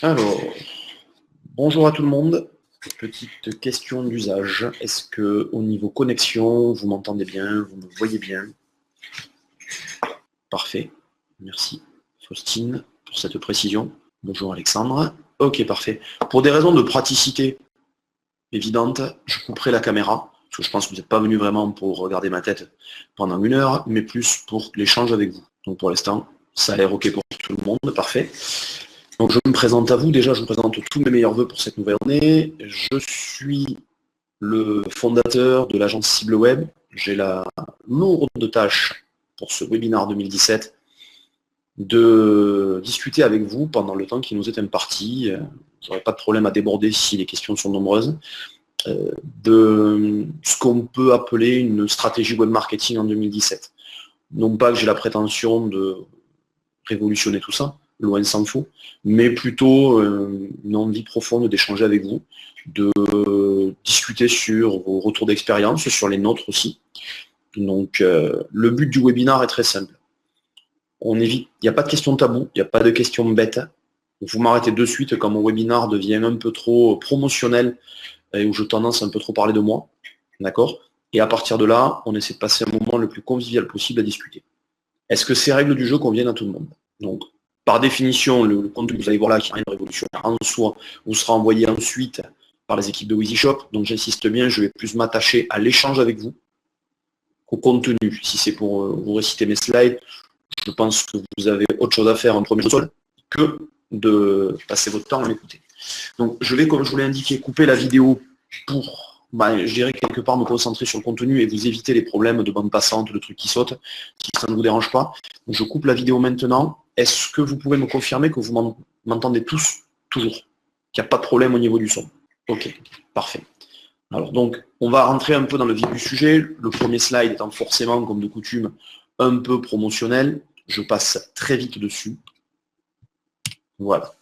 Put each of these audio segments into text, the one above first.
Alors, bonjour à tout le monde. Petite question d'usage. Est-ce que au niveau connexion, vous m'entendez bien, vous me voyez bien? Parfait. Merci Faustine pour cette précision. Bonjour Alexandre. Ok, parfait. Pour des raisons de praticité évidentes, je couperai la caméra, parce que je pense que vous n'êtes pas venu vraiment pour regarder ma tête pendant 1 heure, mais plus pour l'échange avec vous. Donc pour l'instant, ça a l'air ok pour tout le monde, parfait. Donc je me présente à vous, déjà je vous présente tous mes meilleurs vœux pour cette nouvelle année. Je suis le fondateur de l'agence Cible Web. J'ai la lourde tâche pour ce webinaire 2017 de discuter avec vous pendant le temps qui nous est imparti. Vous n'aurez pas de problème à déborder si les questions sont nombreuses. De ce qu'on peut appeler une stratégie web marketing en 2017. Non pas que j'ai la prétention de révolutionner tout ça, loin s'en faut, mais plutôt une envie profonde d'échanger avec vous, de discuter sur vos retours d'expérience, sur les nôtres aussi. Donc le but du webinaire est très simple. On évite, il n'y a pas de questions tabou, il n'y a pas de questions bêtes. Vous m'arrêtez de suite quand mon webinaire devient un peu trop promotionnel et où je tendance à un peu trop parler de moi. D'accord? Et à partir de là, on essaie de passer un moment le plus convivial possible à discuter. Est-ce que ces règles du jeu conviennent à tout le monde? Donc, par définition, le contenu que vous allez voir là, qui n'est rien de révolutionnaire en soi, vous sera envoyé ensuite par les équipes de WheezyShop. Donc j'insiste bien, je vais plus m'attacher à l'échange avec vous qu'au contenu. Si c'est pour vous réciter mes slides, je pense que vous avez autre chose à faire en premier sol que de passer votre temps à m'écouter. Donc je vais, comme je vous l'ai indiqué, couper la vidéo pour, je dirais quelque part, me concentrer sur le contenu et vous éviter les problèmes de bande passante, de trucs qui sautent, si ça ne vous dérange pas. Donc, je coupe la vidéo maintenant. Est-ce que vous pouvez me confirmer que vous m'entendez tous, toujours? Qu'il n'y a pas de problème au niveau du son? Ok, parfait. Alors donc, on va rentrer un peu dans le vif du sujet. Le premier slide étant forcément, comme de coutume, un peu promotionnel. Je passe très vite dessus. Voilà.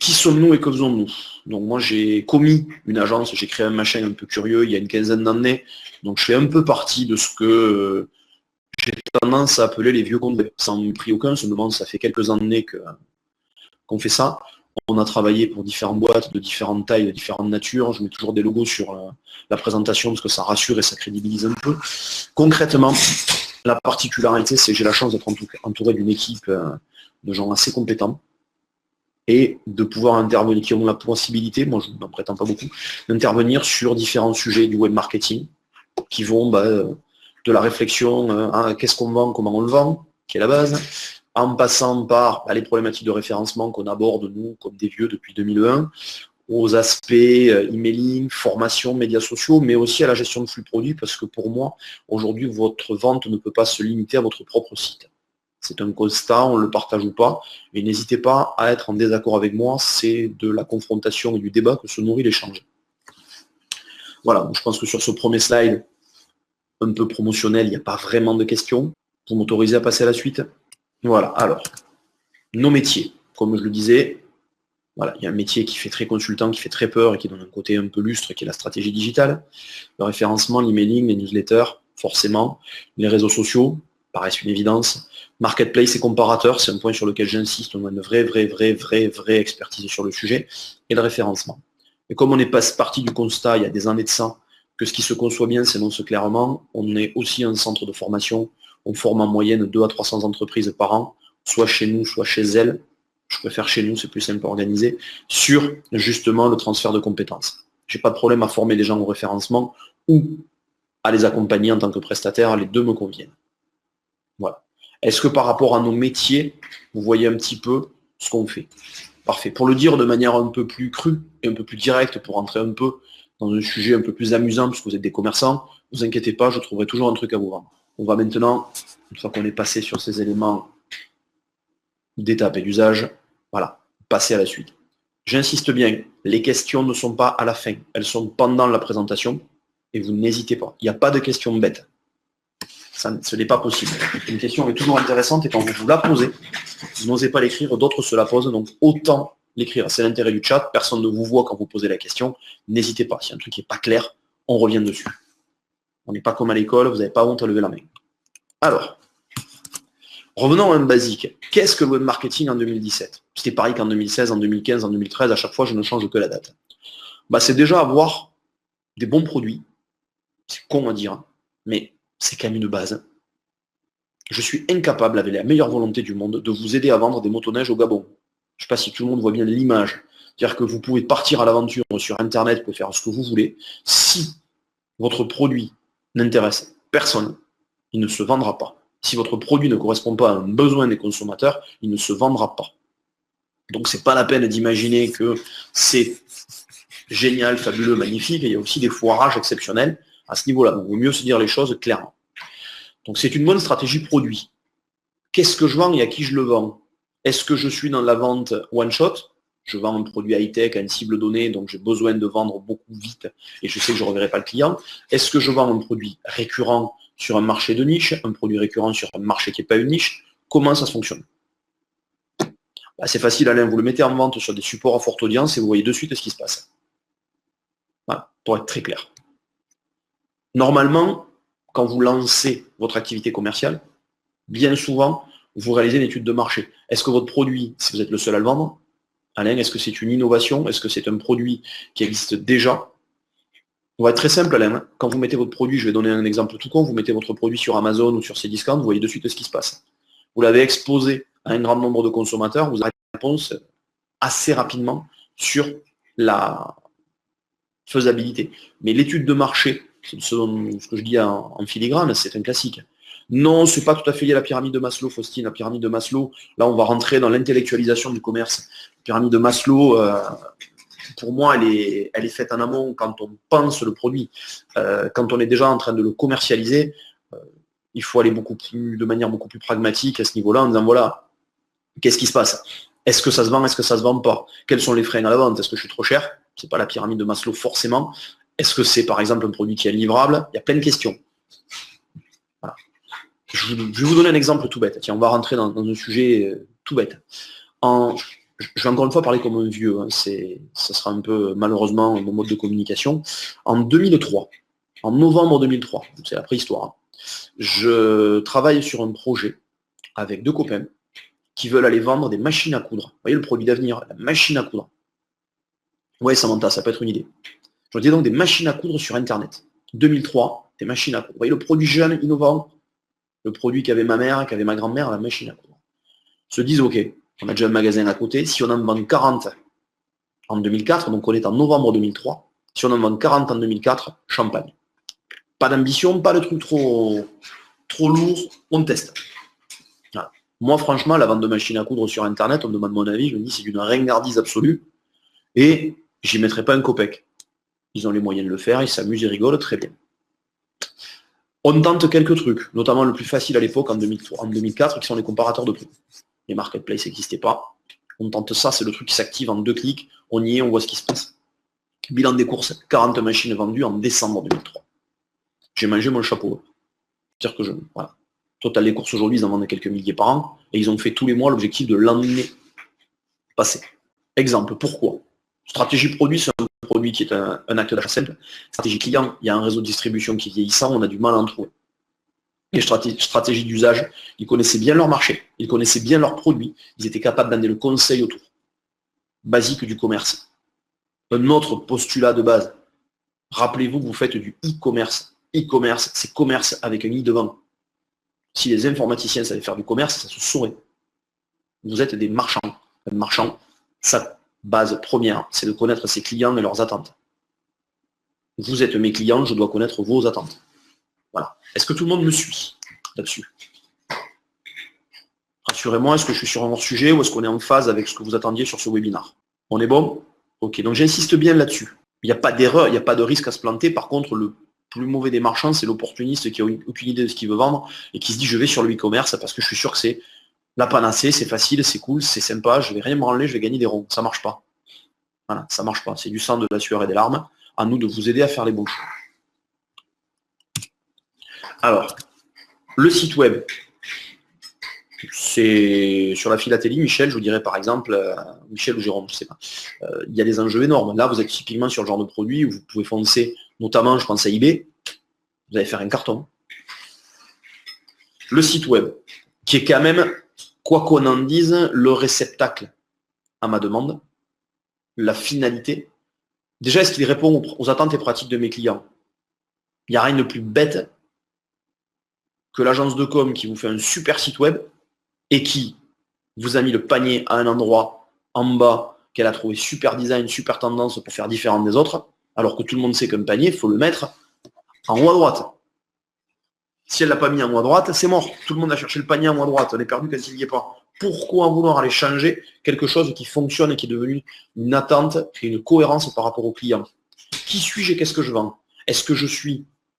Qui sommes-nous et que faisons-nous? Donc moi j'ai commis une agence, j'ai créé un machin un peu curieux il y a une quinzaine d'années. Donc je fais un peu partie de ce que j'ai tendance à appeler les vieux comptes sans prix aucun. Seulement ça fait quelques années qu'on fait ça. On a travaillé pour différentes boîtes de différentes tailles, de différentes natures. Je mets toujours des logos sur la présentation parce que ça rassure et ça crédibilise un peu. Concrètement, la particularité, c'est que j'ai la chance d'être entouré d'une équipe de gens assez compétents et de pouvoir intervenir, qui ont la possibilité, moi je n'en prétends pas beaucoup, d'intervenir sur différents sujets du web marketing qui vont de la réflexion à qu'est-ce qu'on vend, comment on le vend, qui est la base, en passant par les problématiques de référencement qu'on aborde, nous, comme des vieux depuis 2001, aux aspects emailing, formation, médias sociaux, mais aussi à la gestion de flux produits, parce que pour moi, aujourd'hui, votre vente ne peut pas se limiter à votre propre site. C'est un constat, on le partage ou pas, et n'hésitez pas à être en désaccord avec moi, c'est de la confrontation et du débat que se nourrit l'échange. Voilà, donc je pense que sur ce premier slide, un peu promotionnel, il n'y a pas vraiment de questions. Vous m'autorisez à passer à la suite? Voilà, alors, nos métiers, comme je le disais, voilà, il y a un métier qui fait très consultant, qui fait très peur et qui donne un côté un peu lustre, qui est la stratégie digitale, le référencement, l'emailing, les newsletters, forcément, les réseaux sociaux, paraissent une évidence, marketplace et comparateur, c'est un point sur lequel j'insiste, on a une vraie expertise sur le sujet, et le référencement. Et comme on est parti du constat, il y a des années de ça, que ce qui se conçoit bien s'énonce clairement, on est aussi un centre de formation, on forme en moyenne 200 à 300 entreprises par an, soit chez nous, soit chez elles, je préfère chez nous, c'est plus simple à organiser, sur justement le transfert de compétences. Je n'ai pas de problème à former des gens au référencement ou à les accompagner en tant que prestataire, les deux me conviennent. Voilà. Est-ce que par rapport à nos métiers, vous voyez un petit peu ce qu'on fait? Parfait. Pour le dire de manière un peu plus crue et un peu plus directe, pour rentrer un peu dans un sujet un peu plus amusant, puisque vous êtes des commerçants, ne vous inquiétez pas, je trouverai toujours un truc à vous vendre. On va maintenant, une fois qu'on est passé sur ces éléments d'étape et d'usage, voilà, passer à la suite. J'insiste bien, les questions ne sont pas à la fin, elles sont pendant la présentation, et vous n'hésitez pas. Il n'y a pas de questions bêtes. Ce n'est pas possible. Une question est toujours intéressante et quand vous la posez, vous n'osez pas l'écrire, d'autres se la posent, donc autant l'écrire. C'est l'intérêt du chat, personne ne vous voit quand vous posez la question. N'hésitez pas, si un truc n'est pas clair, on revient dessus. On n'est pas comme à l'école, vous n'avez pas honte à lever la main. Alors, revenons à un basique. Qu'est-ce que le web marketing en 2017? C'était pareil qu'en 2016, en 2015, en 2013, à chaque fois je ne change que la date. Bah, c'est déjà avoir des bons produits. C'est con à dire, hein, mais c'est quand même une base. Je suis incapable, avec la meilleure volonté du monde, de vous aider à vendre des motoneiges au Gabon. Je ne sais pas si tout le monde voit bien l'image. C'est-à-dire que vous pouvez partir à l'aventure sur Internet, vous pouvez faire ce que vous voulez. Si votre produit n'intéresse personne, il ne se vendra pas. Si votre produit ne correspond pas à un besoin des consommateurs, il ne se vendra pas. Donc c'est pas la peine d'imaginer que c'est génial, fabuleux, magnifique. Il y a aussi des foirages exceptionnels à ce niveau-là. Donc il vaut mieux se dire les choses clairement. Donc c'est une bonne stratégie produit. Qu'est-ce que je vends et à qui je le vends? Est-ce que je suis dans la vente one-shot? Je vends un produit high-tech à une cible donnée, donc j'ai besoin de vendre beaucoup vite et je sais que je ne reverrai pas le client. Est-ce que je vends un produit récurrent sur un marché de niche, un produit récurrent sur un marché qui n'est pas une niche? Comment ça fonctionne? Bah, c'est facile, Alain, vous le mettez en vente sur des supports à forte audience et vous voyez de suite ce qui se passe. Voilà, pour être très clair. Normalement, quand vous lancez votre activité commerciale, bien souvent, vous réalisez une étude de marché. Est-ce que votre produit, si vous êtes le seul à le vendre, Alain, est-ce que c'est une innovation? Est-ce que c'est un produit qui existe déjà? On va être très simple, Alain. Quand vous mettez votre produit, je vais donner un exemple tout con, vous mettez votre produit sur Amazon ou sur Cdiscount, vous voyez de suite ce qui se passe. Vous l'avez exposé à un grand nombre de consommateurs, vous avez une réponse assez rapidement sur la faisabilité. Mais l'étude de marché, c'est ce que je dis en filigrane, c'est un classique. Non, ce n'est pas tout à fait lié à la pyramide de Maslow, Faustine. La pyramide de Maslow, là, on va rentrer dans l'intellectualisation du commerce. La pyramide de Maslow, pour moi, elle est faite en amont quand on pense le produit. Quand on est déjà en train de le commercialiser, il faut aller de manière beaucoup plus pragmatique à ce niveau-là, en disant, voilà, qu'est-ce qui se passe? Est-ce que ça se vend? Est-ce que ça ne se vend pas? Quels sont les freins à la vente? Est-ce que je suis trop cher? Ce n'est pas la pyramide de Maslow forcément. Est-ce que c'est, par exemple, un produit qui est livrable? Il y a plein de questions. Voilà. Je vais vous donner un exemple tout bête. Tiens, on va rentrer dans un sujet tout bête. Je vais encore une fois parler comme un vieux. Hein. Ça sera un peu, malheureusement, mon mode de communication. En 2003, en novembre 2003, c'est la préhistoire, hein, je travaille sur un projet avec deux copains qui veulent aller vendre des machines à coudre. Vous voyez le produit d'avenir, la machine à coudre. Oui, Samantha, ça peut être une idée. Je dis donc des machines à coudre sur Internet. 2003, des machines à coudre. Vous voyez le produit jeune, innovant, le produit qu'avait ma mère, qu'avait ma grand-mère, la machine à coudre. Se disent, ok, on a déjà un magasin à côté, si on en vend 40 en 2004, donc on est en novembre 2003, si on en vend 40 en 2004, champagne. Pas d'ambition, pas de truc trop lourd, on teste. Voilà. Moi, franchement, la vente de machines à coudre sur Internet, on me demande mon avis, je me dis c'est d'une ringardise absolue, et j'y mettrai pas un copec. Ils ont les moyens de le faire, ils s'amusent, ils rigolent, très bien. On tente quelques trucs, notamment le plus facile à l'époque, en 2004, qui sont les comparateurs de prix. Les marketplaces n'existaient pas. On tente ça, c'est le truc qui s'active en 2 clics, on y est, on voit ce qui se passe. Bilan des courses, 40 machines vendues en décembre 2003. J'ai mangé mon chapeau. C'est-à-dire que voilà. Total des courses aujourd'hui, ils en vendent quelques milliers par an, et ils ont fait tous les mois l'objectif de l'année passée. Exemple, pourquoi? Stratégie produit, c'est un produit qui est un acte d'achat simple. Stratégie client, il y a un réseau de distribution qui est vieillissant, on a du mal à en trouver. Et stratégie d'usage, ils connaissaient bien leur marché, ils connaissaient bien leurs produits, ils étaient capables d'amener le conseil autour. Basique du commerce. Un autre postulat de base. Rappelez-vous que vous faites du e-commerce. E-commerce, c'est commerce avec un i devant. Si les informaticiens savaient faire du commerce, ça se saurait. Vous êtes des marchands. Un marchand, sa base première, c'est de connaître ses clients et leurs attentes. Vous êtes mes clients, je dois connaître vos attentes. Voilà. Est-ce que tout le monde me suit là-dessus? Rassurez-moi, est-ce que je suis sur un hors-sujet ou est-ce qu'on est en phase avec ce que vous attendiez sur ce webinaire? On est bon? Ok, donc j'insiste bien là-dessus. Il n'y a pas d'erreur, il n'y a pas de risque à se planter. Par contre, le plus mauvais des marchands, c'est l'opportuniste qui n'a aucune idée de ce qu'il veut vendre et qui se dit je vais sur le e-commerce parce que je suis sûr que c'est la panacée, c'est facile, c'est cool, c'est sympa, je ne vais rien branler, je vais gagner des ronds. Ça ne marche pas. Voilà, ça ne marche pas. C'est du sang, de la sueur et des larmes. À nous de vous aider à faire les bons choix. Alors, le site web. C'est sur la philatélie, Michel, je vous dirais par exemple, Michel ou Jérôme, je sais pas, il y a des enjeux énormes. Là, vous êtes typiquement sur le genre de produit où vous pouvez foncer, notamment, je pense à eBay, vous allez faire un carton. Le site web, qui est quand même, quoi qu'on en dise, le réceptacle à ma demande, la finalité. Déjà, est-ce qu'il répond aux attentes et pratiques de mes clients? Il n'y a rien de plus bête que l'agence de com qui vous fait un super site web et qui vous a mis le panier à un endroit en bas qu'elle a trouvé super design, super tendance pour faire différent des autres, alors que tout le monde sait qu'un panier, il faut le mettre en haut à droite. Si elle ne l'a pas mis en haut à droite, c'est mort. Tout le monde a cherché le panier en haut à droite. On est perdu quand il n'y est pas. Pourquoi vouloir aller changer quelque chose qui fonctionne et qui est devenu une attente et une cohérence par rapport au client? Qui suis-je et qu'est-ce que je vends? Est-ce que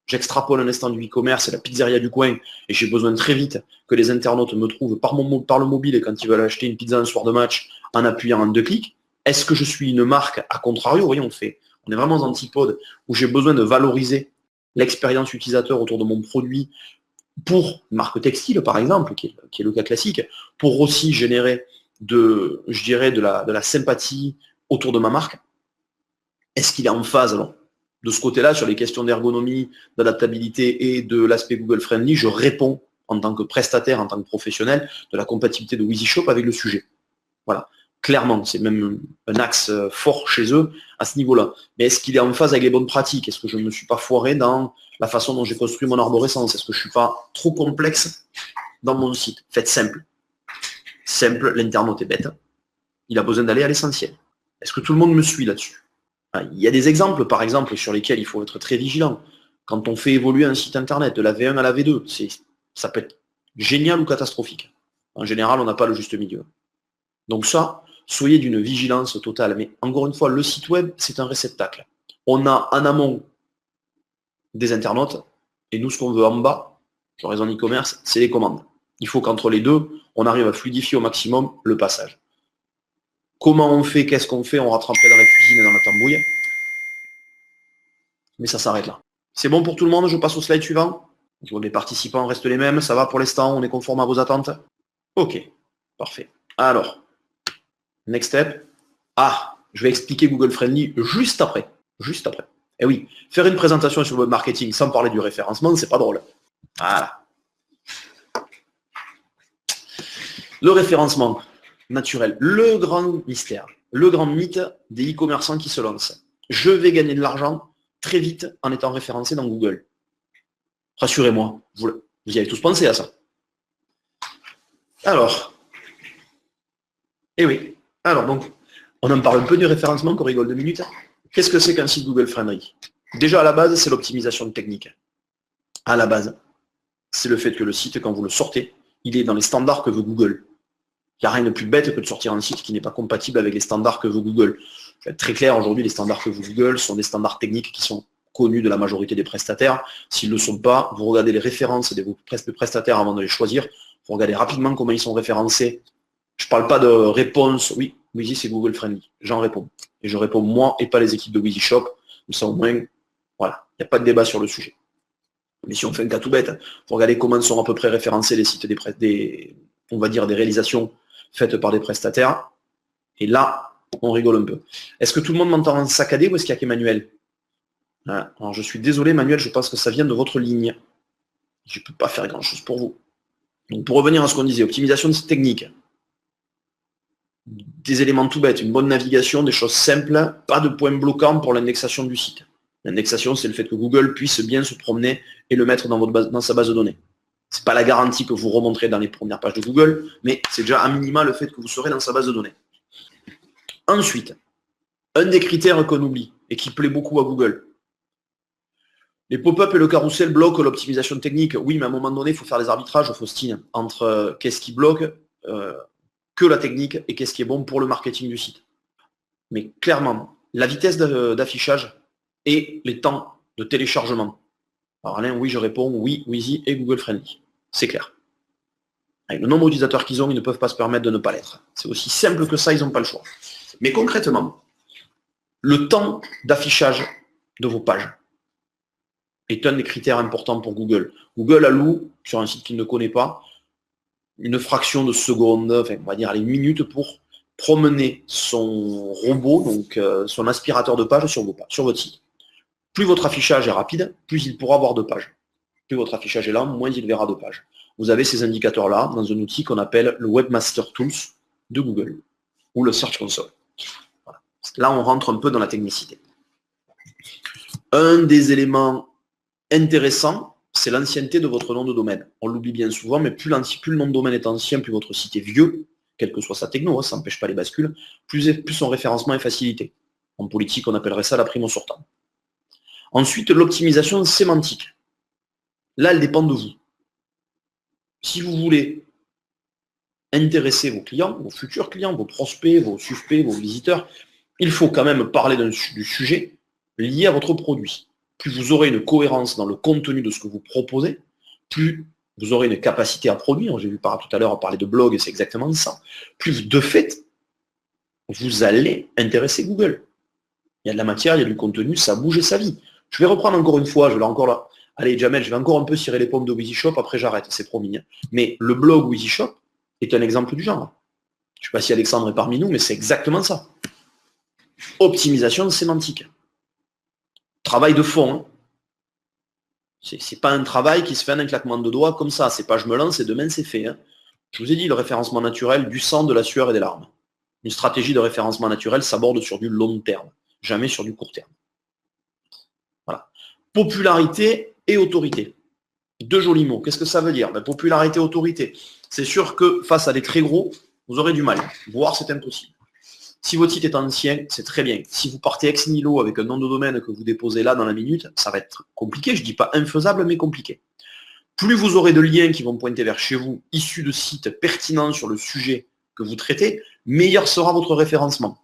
j'extrapole un instant du e-commerce et la pizzeria du coin et j'ai besoin très vite que les internautes me trouvent par le mobile et quand ils veulent acheter une pizza un soir de match en appuyant en 2 clics? Est-ce que je suis une marque à contrario? Vous voyez, on est vraiment aux antipodes où j'ai besoin de valoriser l'expérience utilisateur autour de mon produit pour une marque textile, par exemple, qui est le cas classique, pour aussi générer de la sympathie autour de ma marque. Est-ce qu'il est en phase alors, de ce côté-là, sur les questions d'ergonomie, d'adaptabilité et de l'aspect Google Friendly? Je réponds en tant que prestataire, en tant que professionnel, de la compatibilité de WheezyShop avec le sujet. Voilà. Clairement, c'est même un axe fort chez eux à ce niveau-là. Mais est-ce qu'il est en phase avec les bonnes pratiques? Est-ce que je ne me suis pas foiré dans la façon dont j'ai construit mon arborescence? Est-ce que je ne suis pas trop complexe dans mon site? Faites simple. Simple, l'internaute est bête. Il a besoin d'aller à l'essentiel. Est-ce que tout le monde me suit là-dessus? Il y a des exemples, par exemple, sur lesquels il faut être très vigilant. Quand on fait évoluer un site internet de la V1 à la V2, ça peut être génial ou catastrophique. En général, on n'a pas le juste milieu. Donc ça, soyez d'une vigilance totale. Mais encore une fois, le site web, c'est un réceptacle. On a en amont des internautes, et nous, ce qu'on veut en bas, sur raison e-commerce, c'est les commandes. Il faut qu'entre les deux, on arrive à fluidifier au maximum le passage. Comment on fait, qu'est-ce qu'on fait? On rentre après dans la cuisine et dans la tambouille. Mais ça s'arrête là. C'est bon pour tout le monde? Je passe au slide suivant. Je vois que les participants restent les mêmes. Ça va pour l'instant? On est conforme à vos attentes? Ok, parfait. Alors, next step. Je vais expliquer Google Friendly juste après. Juste après. Et oui, faire une présentation sur le web marketing sans parler du référencement, c'est pas drôle. Voilà. Le référencement naturel, le grand mystère, le grand mythe des e-commerçants qui se lancent. Je vais gagner de l'argent très vite en étant référencé dans Google. Rassurez-moi, vous y avez tous pensé à ça. Alors, donc, on en parle un peu du référencement, qu'on rigole 2 minutes. Qu'est-ce que c'est qu'un site Google Friendly? Déjà, à la base, c'est l'optimisation technique. À la base, c'est le fait que le site, quand vous le sortez, il est dans les standards que veut Google. Il n'y a rien de plus bête que de sortir un site qui n'est pas compatible avec les standards que veut Google. Je vais être très clair, aujourd'hui, les standards que veut Google sont des standards techniques qui sont connus de la majorité des prestataires. S'ils ne le sont pas, vous regardez les références des prestataires avant de les choisir. Vous regardez rapidement comment ils sont référencés. Je ne parle pas de réponse. Oui, Weezy, c'est Google Friendly. J'en réponds. Et je réponds moi et pas les équipes de Weezy Shop. Comme ça, au moins, voilà, il n'y a pas de débat sur le sujet. Mais si on fait un cas tout bête, vous regardez comment sont à peu près référencés les sites on va dire des réalisations faites par des prestataires. Et là, on rigole un peu. Est-ce que tout le monde m'entend saccadé ou est-ce qu'il y a qu'Emmanuel? Alors, je suis désolé, Emmanuel, je pense que ça vient de votre ligne. Je ne peux pas faire grand-chose pour vous. Donc, pour revenir à ce qu'on disait, optimisation technique. Des éléments tout bêtes, une bonne navigation, des choses simples, pas de points bloquants pour l'indexation du site. L'indexation, c'est le fait que Google puisse bien se promener et le mettre dans sa base de données. Ce n'est pas la garantie que vous remonterez dans les premières pages de Google, mais c'est déjà à minima le fait que vous serez dans sa base de données. Ensuite, un des critères qu'on oublie et qui plaît beaucoup à Google. Les pop-up et le carrousel bloquent l'optimisation technique. Oui, mais à un moment donné, il faut faire des arbitrages, Faustine, entre qu'est-ce qui bloque que la technique et qu'est-ce qui est bon pour le marketing du site. Mais clairement, la vitesse d'affichage et les temps de téléchargement. Alors Alain, oui, je réponds, oui, Weezy et Google Friendly. C'est clair. Avec le nombre d'utilisateurs qu'ils ont, ils ne peuvent pas se permettre de ne pas l'être. C'est aussi simple que ça, ils n'ont pas le choix. Mais concrètement, le temps d'affichage de vos pages est un des critères importants pour Google. Google alloue, sur un site qu'il ne connaît pas, une fraction de seconde, enfin, on va dire les minutes pour promener son robot, donc son aspirateur de pages sur votre site. Plus votre affichage est rapide, plus il pourra voir de pages. Plus votre affichage est lent, moins il verra de pages. Vous avez ces indicateurs-là dans un outil qu'on appelle le Webmaster Tools de Google ou le Search Console. Voilà. Là, on rentre un peu dans la technicité. Un des éléments intéressants, c'est l'ancienneté de votre nom de domaine. On l'oublie bien souvent, mais plus le nom de domaine est ancien, plus votre site est vieux, quelle que soit sa techno, ça n'empêche pas les bascules, plus son référencement est facilité. En politique, on appellerait ça la prime au sortant. Ensuite, l'optimisation sémantique. Là, elle dépend de vous. Si vous voulez intéresser vos clients, vos futurs clients, vos prospects, vos suspects, vos visiteurs, il faut quand même parler du sujet lié à votre produit. Plus vous aurez une cohérence dans le contenu de ce que vous proposez, plus vous aurez une capacité à produire. J'ai vu tout à l'heure parler de blog, et c'est exactement ça. Plus de fait, vous allez intéresser Google. Il y a de la matière, il y a du contenu, ça bouge et ça vit. Je vais reprendre encore une fois, je vais encore là. Allez, Jamel, je vais encore un peu cirer les pommes de WeezyShop, après j'arrête, c'est promis. Mais le blog WeezyShop est un exemple du genre. Je ne sais pas si Alexandre est parmi nous, mais c'est exactement ça. Optimisation sémantique. Travail de fond. Hein. C'est pas un travail qui se fait en un claquement de doigts comme ça. C'est pas je me lance et demain c'est fait. Hein. Je vous ai dit, le référencement naturel, du sang, de la sueur et des larmes. Une stratégie de référencement naturel s'aborde sur du long terme, jamais sur du court terme. Voilà. Popularité et autorité. Deux jolis mots. Qu'est-ce que ça veut dire? Popularité, autorité. C'est sûr que face à des très gros, vous aurez du mal, voire c'est impossible. Si votre site est ancien, c'est très bien. Si vous partez ex nihilo avec un nom de domaine que vous déposez là dans la minute, ça va être compliqué. Je ne dis pas infaisable, mais compliqué. Plus vous aurez de liens qui vont pointer vers chez vous, issus de sites pertinents sur le sujet que vous traitez, meilleur sera votre référencement.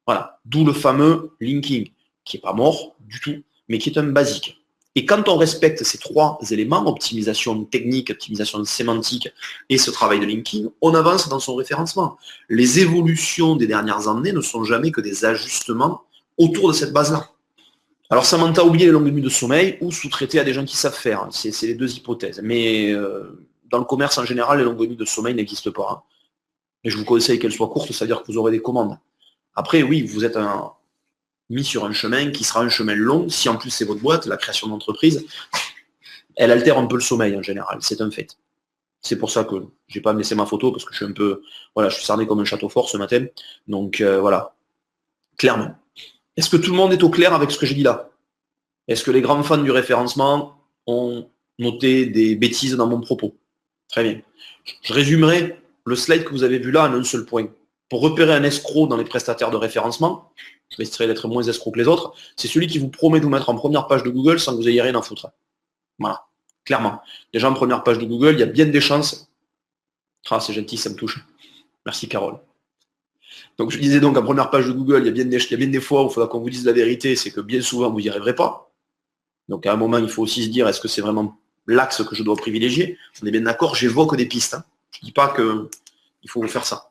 Voilà. D'où le fameux linking, qui n'est pas mort du tout, mais qui est un basique. Et quand on respecte ces trois éléments, optimisation technique, optimisation sémantique et ce travail de linking, on avance dans son référencement. Les évolutions des dernières années ne sont jamais que des ajustements autour de cette base-là. Alors Samantha a oublié les longues nuits de sommeil ou sous-traiter à des gens qui savent faire. C'est les deux hypothèses. Mais dans le commerce en général, les longues nuits de sommeil n'existent pas. Hein. Et je vous conseille qu'elles soient courtes, c'est-à-dire que vous aurez des commandes. Après, oui, vous êtes mis sur un chemin qui sera un chemin long, si en plus c'est votre boîte, la création d'entreprise, elle altère un peu le sommeil en général, c'est un fait. C'est pour ça que je n'ai pas me laissé ma photo, parce que je suis un peu, voilà, je suis cerné comme un château fort ce matin, donc voilà, clairement. Est-ce que tout le monde est au clair avec ce que j'ai dit là? Est-ce que les grands fans du référencement ont noté des bêtises dans mon propos? Très bien. Je résumerai le slide que vous avez vu là en un seul point. Pour repérer un escroc dans les prestataires de référencement, je vais essayer d'être moins escroc que les autres, c'est celui qui vous promet de vous mettre en première page de Google sans que vous ayez rien à foutre. Voilà, clairement. Déjà en première page de Google, il y a bien des chances. Ah, c'est gentil, ça me touche. Merci Carole. Donc je disais donc en première page de Google, il y a bien des fois où il faudra qu'on vous dise la vérité, c'est que bien souvent vous n'y arriverez pas. Donc à un moment, il faut aussi se dire, est-ce que c'est vraiment l'axe que je dois privilégier? On est bien d'accord, j'évoque des pistes. Hein. Je ne dis pas qu'il faut faire ça.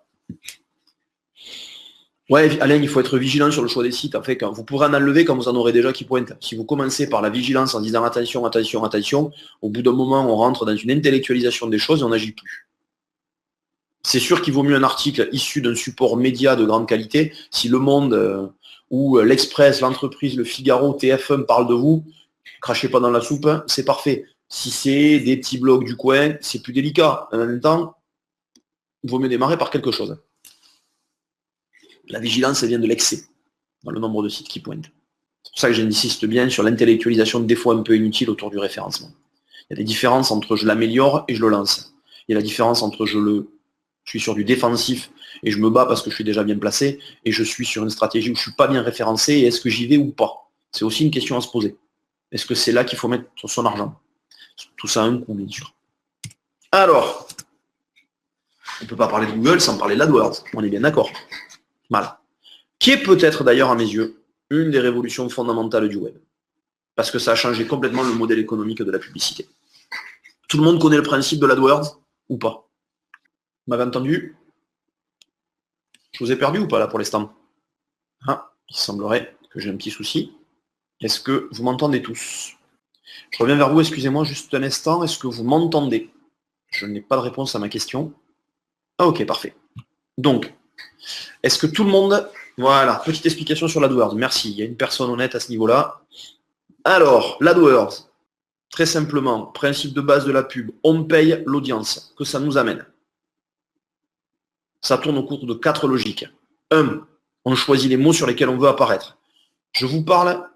Ouais, Alain, il faut être vigilant sur le choix des sites. En fait, vous pourrez en enlever quand vous en aurez déjà qui pointent. Si vous commencez par la vigilance en disant attention, attention, attention, au bout d'un moment, on rentre dans une intellectualisation des choses et on n'agit plus. C'est sûr qu'il vaut mieux un article issu d'un support média de grande qualité. Si Le Monde ou l'Express, l'Entreprise, le Figaro, TF1 parlent de vous, crachez pas dans la soupe, hein, c'est parfait. Si c'est des petits blogs du coin, c'est plus délicat. En même temps, il vaut mieux démarrer par quelque chose. La vigilance, elle vient de l'excès dans le nombre de sites qui pointent. C'est pour ça que j'insiste bien sur l'intellectualisation des fois un peu inutile autour du référencement. Il y a des différences entre je l'améliore et je le lance. Il y a la différence entre je suis sur du défensif et je me bats parce que je suis déjà bien placé et je suis sur une stratégie où je ne suis pas bien référencé et est-ce que j'y vais ou pas? C'est aussi une question à se poser. Est-ce que c'est là qu'il faut mettre son argent? Tout ça a un coût, bien sûr. Alors, on ne peut pas parler de Google sans parler de l'AdWords. On est bien d'accord. Voilà. Qui est peut-être d'ailleurs à mes yeux une des révolutions fondamentales du web. Parce que ça a changé complètement le modèle économique de la publicité. Tout le monde connaît le principe de l'AdWords ou pas? Vous m'avez entendu? Je vous ai perdu ou pas là pour l'instant? Ah, il semblerait que j'ai un petit souci. Est-ce que vous m'entendez tous? Je reviens vers vous, excusez-moi juste un instant. Est-ce que vous m'entendez? Je n'ai pas de réponse à ma question. Ah ok, parfait. Donc, est-ce que tout le monde... Voilà, petite explication sur l'AdWords. Merci, il y a une personne honnête à ce niveau-là. Alors, l'AdWords, très simplement, principe de base de la pub, on paye l'audience que ça nous amène. Ça tourne au cours de 4 logiques. 1, on choisit les mots sur lesquels on veut apparaître. Je vous parle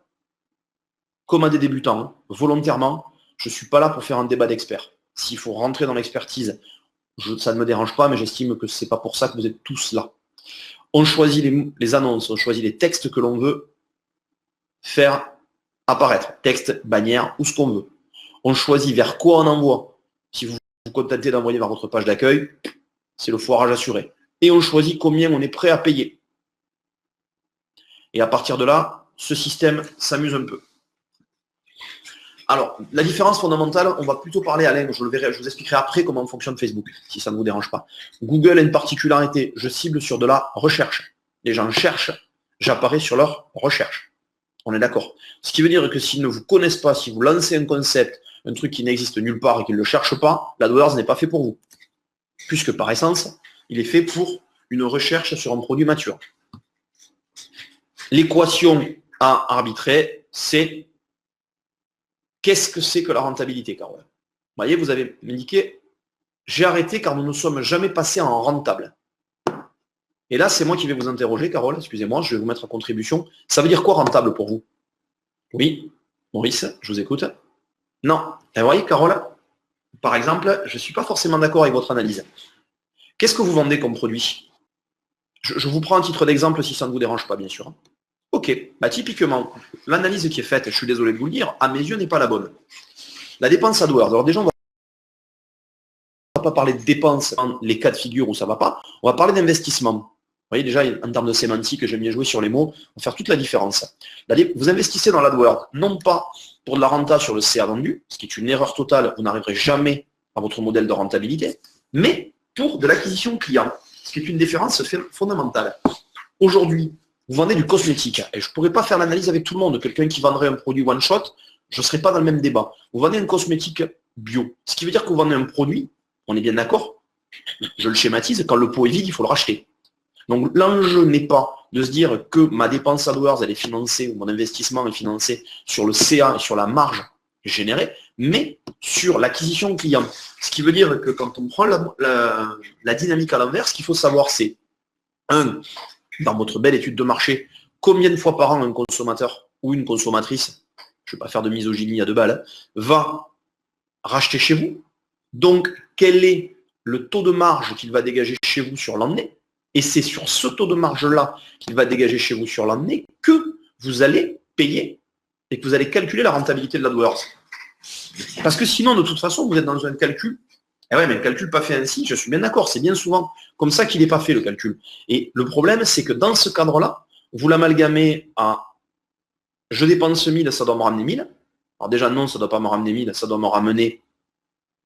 comme à des débutants, volontairement. Je ne suis pas là pour faire un débat d'experts. S'il faut rentrer dans l'expertise, ça ne me dérange pas, mais j'estime que ce n'est pas pour ça que vous êtes tous là. On choisit les annonces, on choisit les textes que l'on veut faire apparaître. Texte, bannière, ou ce qu'on veut. On choisit vers quoi on envoie. Si vous vous contentez d'envoyer vers votre page d'accueil, c'est le foirage assuré. Et on choisit combien on est prêt à payer. Et à partir de là, ce système s'amuse un peu. Alors, la différence fondamentale, on va plutôt parler, Alain, je vous expliquerai après comment fonctionne Facebook, si ça ne vous dérange pas. Google a une particularité, je cible sur de la recherche. Les gens cherchent, j'apparais sur leur recherche. On est d'accord. Ce qui veut dire que s'ils ne vous connaissent pas, si vous lancez un concept, un truc qui n'existe nulle part et qu'ils ne le cherchent pas, l'AdWords n'est pas fait pour vous. Puisque par essence, il est fait pour une recherche sur un produit mature. L'équation à arbitrer, c'est qu'est-ce que c'est que la rentabilité, Carole? Vous voyez, vous avez indiqué, j'ai arrêté car nous ne sommes jamais passés en rentable. Et là, c'est moi qui vais vous interroger, Carole, excusez-moi, je vais vous mettre en contribution. Ça veut dire quoi rentable pour vous? Oui, Maurice, je vous écoute. Non. Et vous voyez, Carole, par exemple, je ne suis pas forcément d'accord avec votre analyse. Qu'est-ce que vous vendez comme produit? Je vous prends un titre d'exemple si ça ne vous dérange pas, bien sûr. Ok, bah typiquement, l'analyse qui est faite, je suis désolé de vous le dire, à mes yeux n'est pas la bonne. La dépense AdWords, alors déjà on va pas parler de dépenses dans les cas de figure où ça ne va pas, on va parler d'investissement. Vous voyez déjà, en termes de sémantique, j'aime bien jouer sur les mots, on va faire toute la différence. Vous investissez dans l'AdWords, non pas pour de la renta sur le CA vendu, ce qui est une erreur totale, vous n'arriverez jamais à votre modèle de rentabilité, mais pour de l'acquisition client, ce qui est une différence fondamentale. Aujourd'hui, vous vendez du cosmétique, et je ne pourrais pas faire l'analyse avec tout le monde. Quelqu'un qui vendrait un produit one-shot, je ne serais pas dans le même débat. Vous vendez un cosmétique bio, ce qui veut dire que vous vendez un produit, on est bien d'accord, je le schématise, quand le pot est vide, il faut le racheter. Donc l'enjeu n'est pas de se dire que ma dépense AdWords, elle est financée, ou mon investissement est financé sur le CA et sur la marge générée, mais sur l'acquisition client. Ce qui veut dire que quand on prend la dynamique à l'envers, ce qu'il faut savoir, c'est, dans votre belle étude de marché, combien de fois par an un consommateur ou une consommatrice, je ne vais pas faire de misogynie à 2 balles, va racheter chez vous. Donc, quel est le taux de marge qu'il va dégager chez vous sur l'année? Et c'est sur ce taux de marge-là qu'il va dégager chez vous sur l'année que vous allez payer et que vous allez calculer la rentabilité de l'AdWords. Parce que sinon, de toute façon, vous êtes dans un calcul. Eh ouais, mais le calcul pas fait ainsi, je suis bien d'accord, c'est bien souvent comme ça qu'il n'est pas fait, le calcul. Et le problème, c'est que dans ce cadre-là, vous l'amalgamez à je dépense 1000, ça doit me ramener 1000. Alors déjà, non, ça ne doit pas me ramener 1000, ça doit me ramener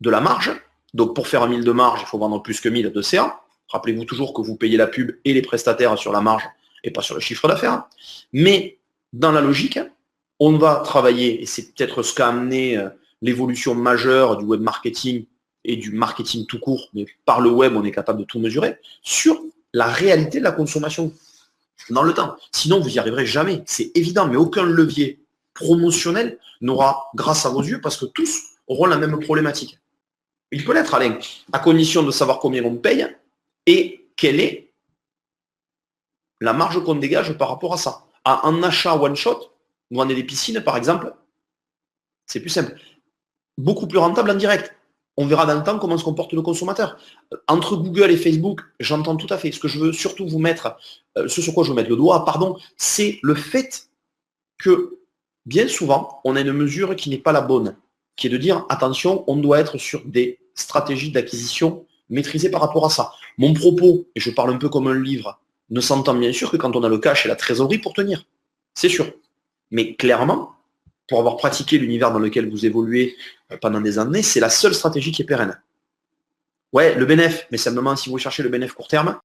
de la marge. Donc pour faire 1000 de marge, il faut vendre plus que 1000 de CA. Rappelez-vous toujours que vous payez la pub et les prestataires sur la marge et pas sur le chiffre d'affaires. Mais dans la logique, on va travailler, et c'est peut-être ce qu'a amené l'évolution majeure du web marketing et du marketing tout court, mais par le web, on est capable de tout mesurer, sur la réalité de la consommation dans le temps. Sinon, vous n'y arriverez jamais. C'est évident, mais aucun levier promotionnel n'aura grâce à vos yeux parce que tous auront la même problématique. Il peut l'être, Alain, à condition de savoir combien on paye et quelle est la marge qu'on dégage par rapport à ça. En achat one-shot, vous vendez des piscines, par exemple, c'est plus simple. Beaucoup plus rentable en direct. On verra dans le temps comment se comporte le consommateur. Entre Google et Facebook, j'entends tout à fait. Ce que je veux surtout vous mettre, ce sur quoi je veux mettre le doigt, pardon, c'est le fait que bien souvent, on a une mesure qui n'est pas la bonne, qui est de dire, attention, on doit être sur des stratégies d'acquisition maîtrisées par rapport à ça. Mon propos, et je parle un peu comme un livre, ne s'entend bien sûr que quand on a le cash et la trésorerie pour tenir. C'est sûr. Mais clairement, pour avoir pratiqué l'univers dans lequel vous évoluez pendant des années, c'est la seule stratégie qui est pérenne. Ouais, le bénéfice, mais simplement si vous cherchez le bénéfice court terme,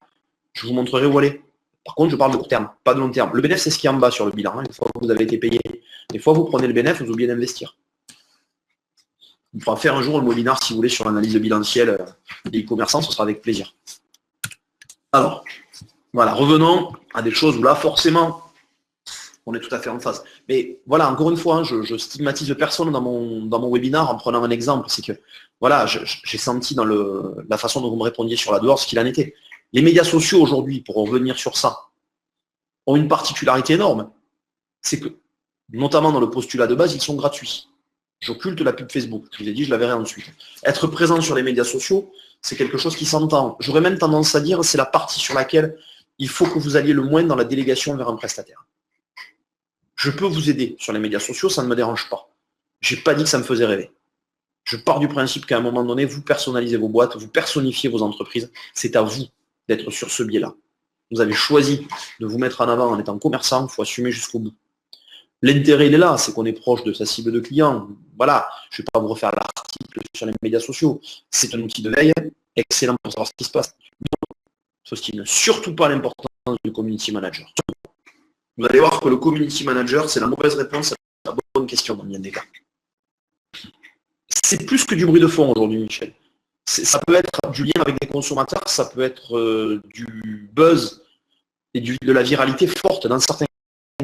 je vous montrerai où aller. Par contre, je parle de court terme, pas de long terme. Le bénéfice, c'est ce qui est en bas sur le bilan. Une fois que vous avez été payé, des fois, vous prenez le bénéfice, vous oubliez d'investir. On pourra faire un jour un webinaire, si vous voulez, sur l'analyse bilancielle des e-commerçants, ce sera avec plaisir. Alors, voilà, revenons à des choses où là, forcément, on est tout à fait en phase. Mais voilà, encore une fois, hein, je stigmatise personne dans mon webinaire en prenant un exemple. C'est que, voilà, j'ai senti dans la façon dont vous me répondiez sur la dehors ce qu'il en était. Les médias sociaux aujourd'hui, pour revenir sur ça, ont une particularité énorme. C'est que, notamment dans le postulat de base, ils sont gratuits. J'occulte la pub Facebook. Je vous ai dit, je la verrai ensuite. Être présent sur les médias sociaux, c'est quelque chose qui s'entend. J'aurais même tendance à dire, c'est la partie sur laquelle il faut que vous alliez le moins dans la délégation vers un prestataire. Je peux vous aider sur les médias sociaux, ça ne me dérange pas. Je n'ai pas dit que ça me faisait rêver. Je pars du principe qu'à un moment donné, vous personnalisez vos boîtes, vous personnifiez vos entreprises. C'est à vous d'être sur ce biais-là. Vous avez choisi de vous mettre en avant en étant commerçant, il faut assumer jusqu'au bout. L'intérêt, il est là, c'est qu'on est proche de sa cible de clients. Voilà, je ne vais pas vous refaire l'article sur les médias sociaux. C'est un outil de veille excellent pour savoir ce qui se passe. Faustine, surtout pas l'importance du community manager. Vous allez voir que le community manager, c'est la mauvaise réponse à la bonne question dans bien des cas. C'est plus que du bruit de fond aujourd'hui, Michel. Ça peut être du lien avec des consommateurs, ça peut être du buzz et de la viralité forte. Dans certains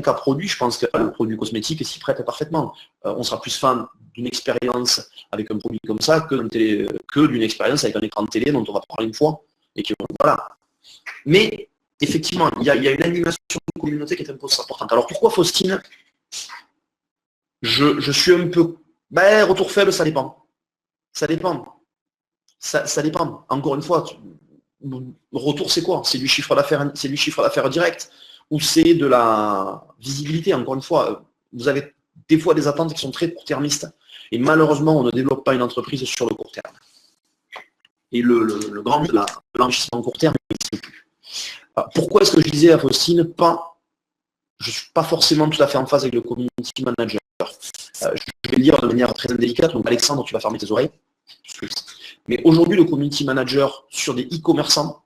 cas produits, je pense que le produit cosmétique s'y prête parfaitement. On sera plus fan d'une expérience avec un produit comme ça que d'une expérience avec un écran de télé dont on va parler une fois. Et que, voilà. Mais effectivement, il y a une animation de communauté qui est un peu importante. Alors pourquoi Faustine? Je suis un peu... Ben, retour faible, ça dépend. Ça dépend. Ça dépend. Encore une fois, retour c'est quoi? C'est du chiffre d'affaires direct ou c'est de la visibilité? Encore une fois, vous avez des fois des attentes qui sont très court-termistes. Et malheureusement, on ne développe pas une entreprise sur le court terme. Et le grand de l'enrichissement court terme n'existe plus. Pourquoi est-ce que je disais à Faustine, je ne suis pas forcément tout à fait en phase avec le community manager. Je vais le dire de manière très indélicate, donc Alexandre, tu vas fermer tes oreilles. Mais aujourd'hui, le community manager sur des e-commerçants,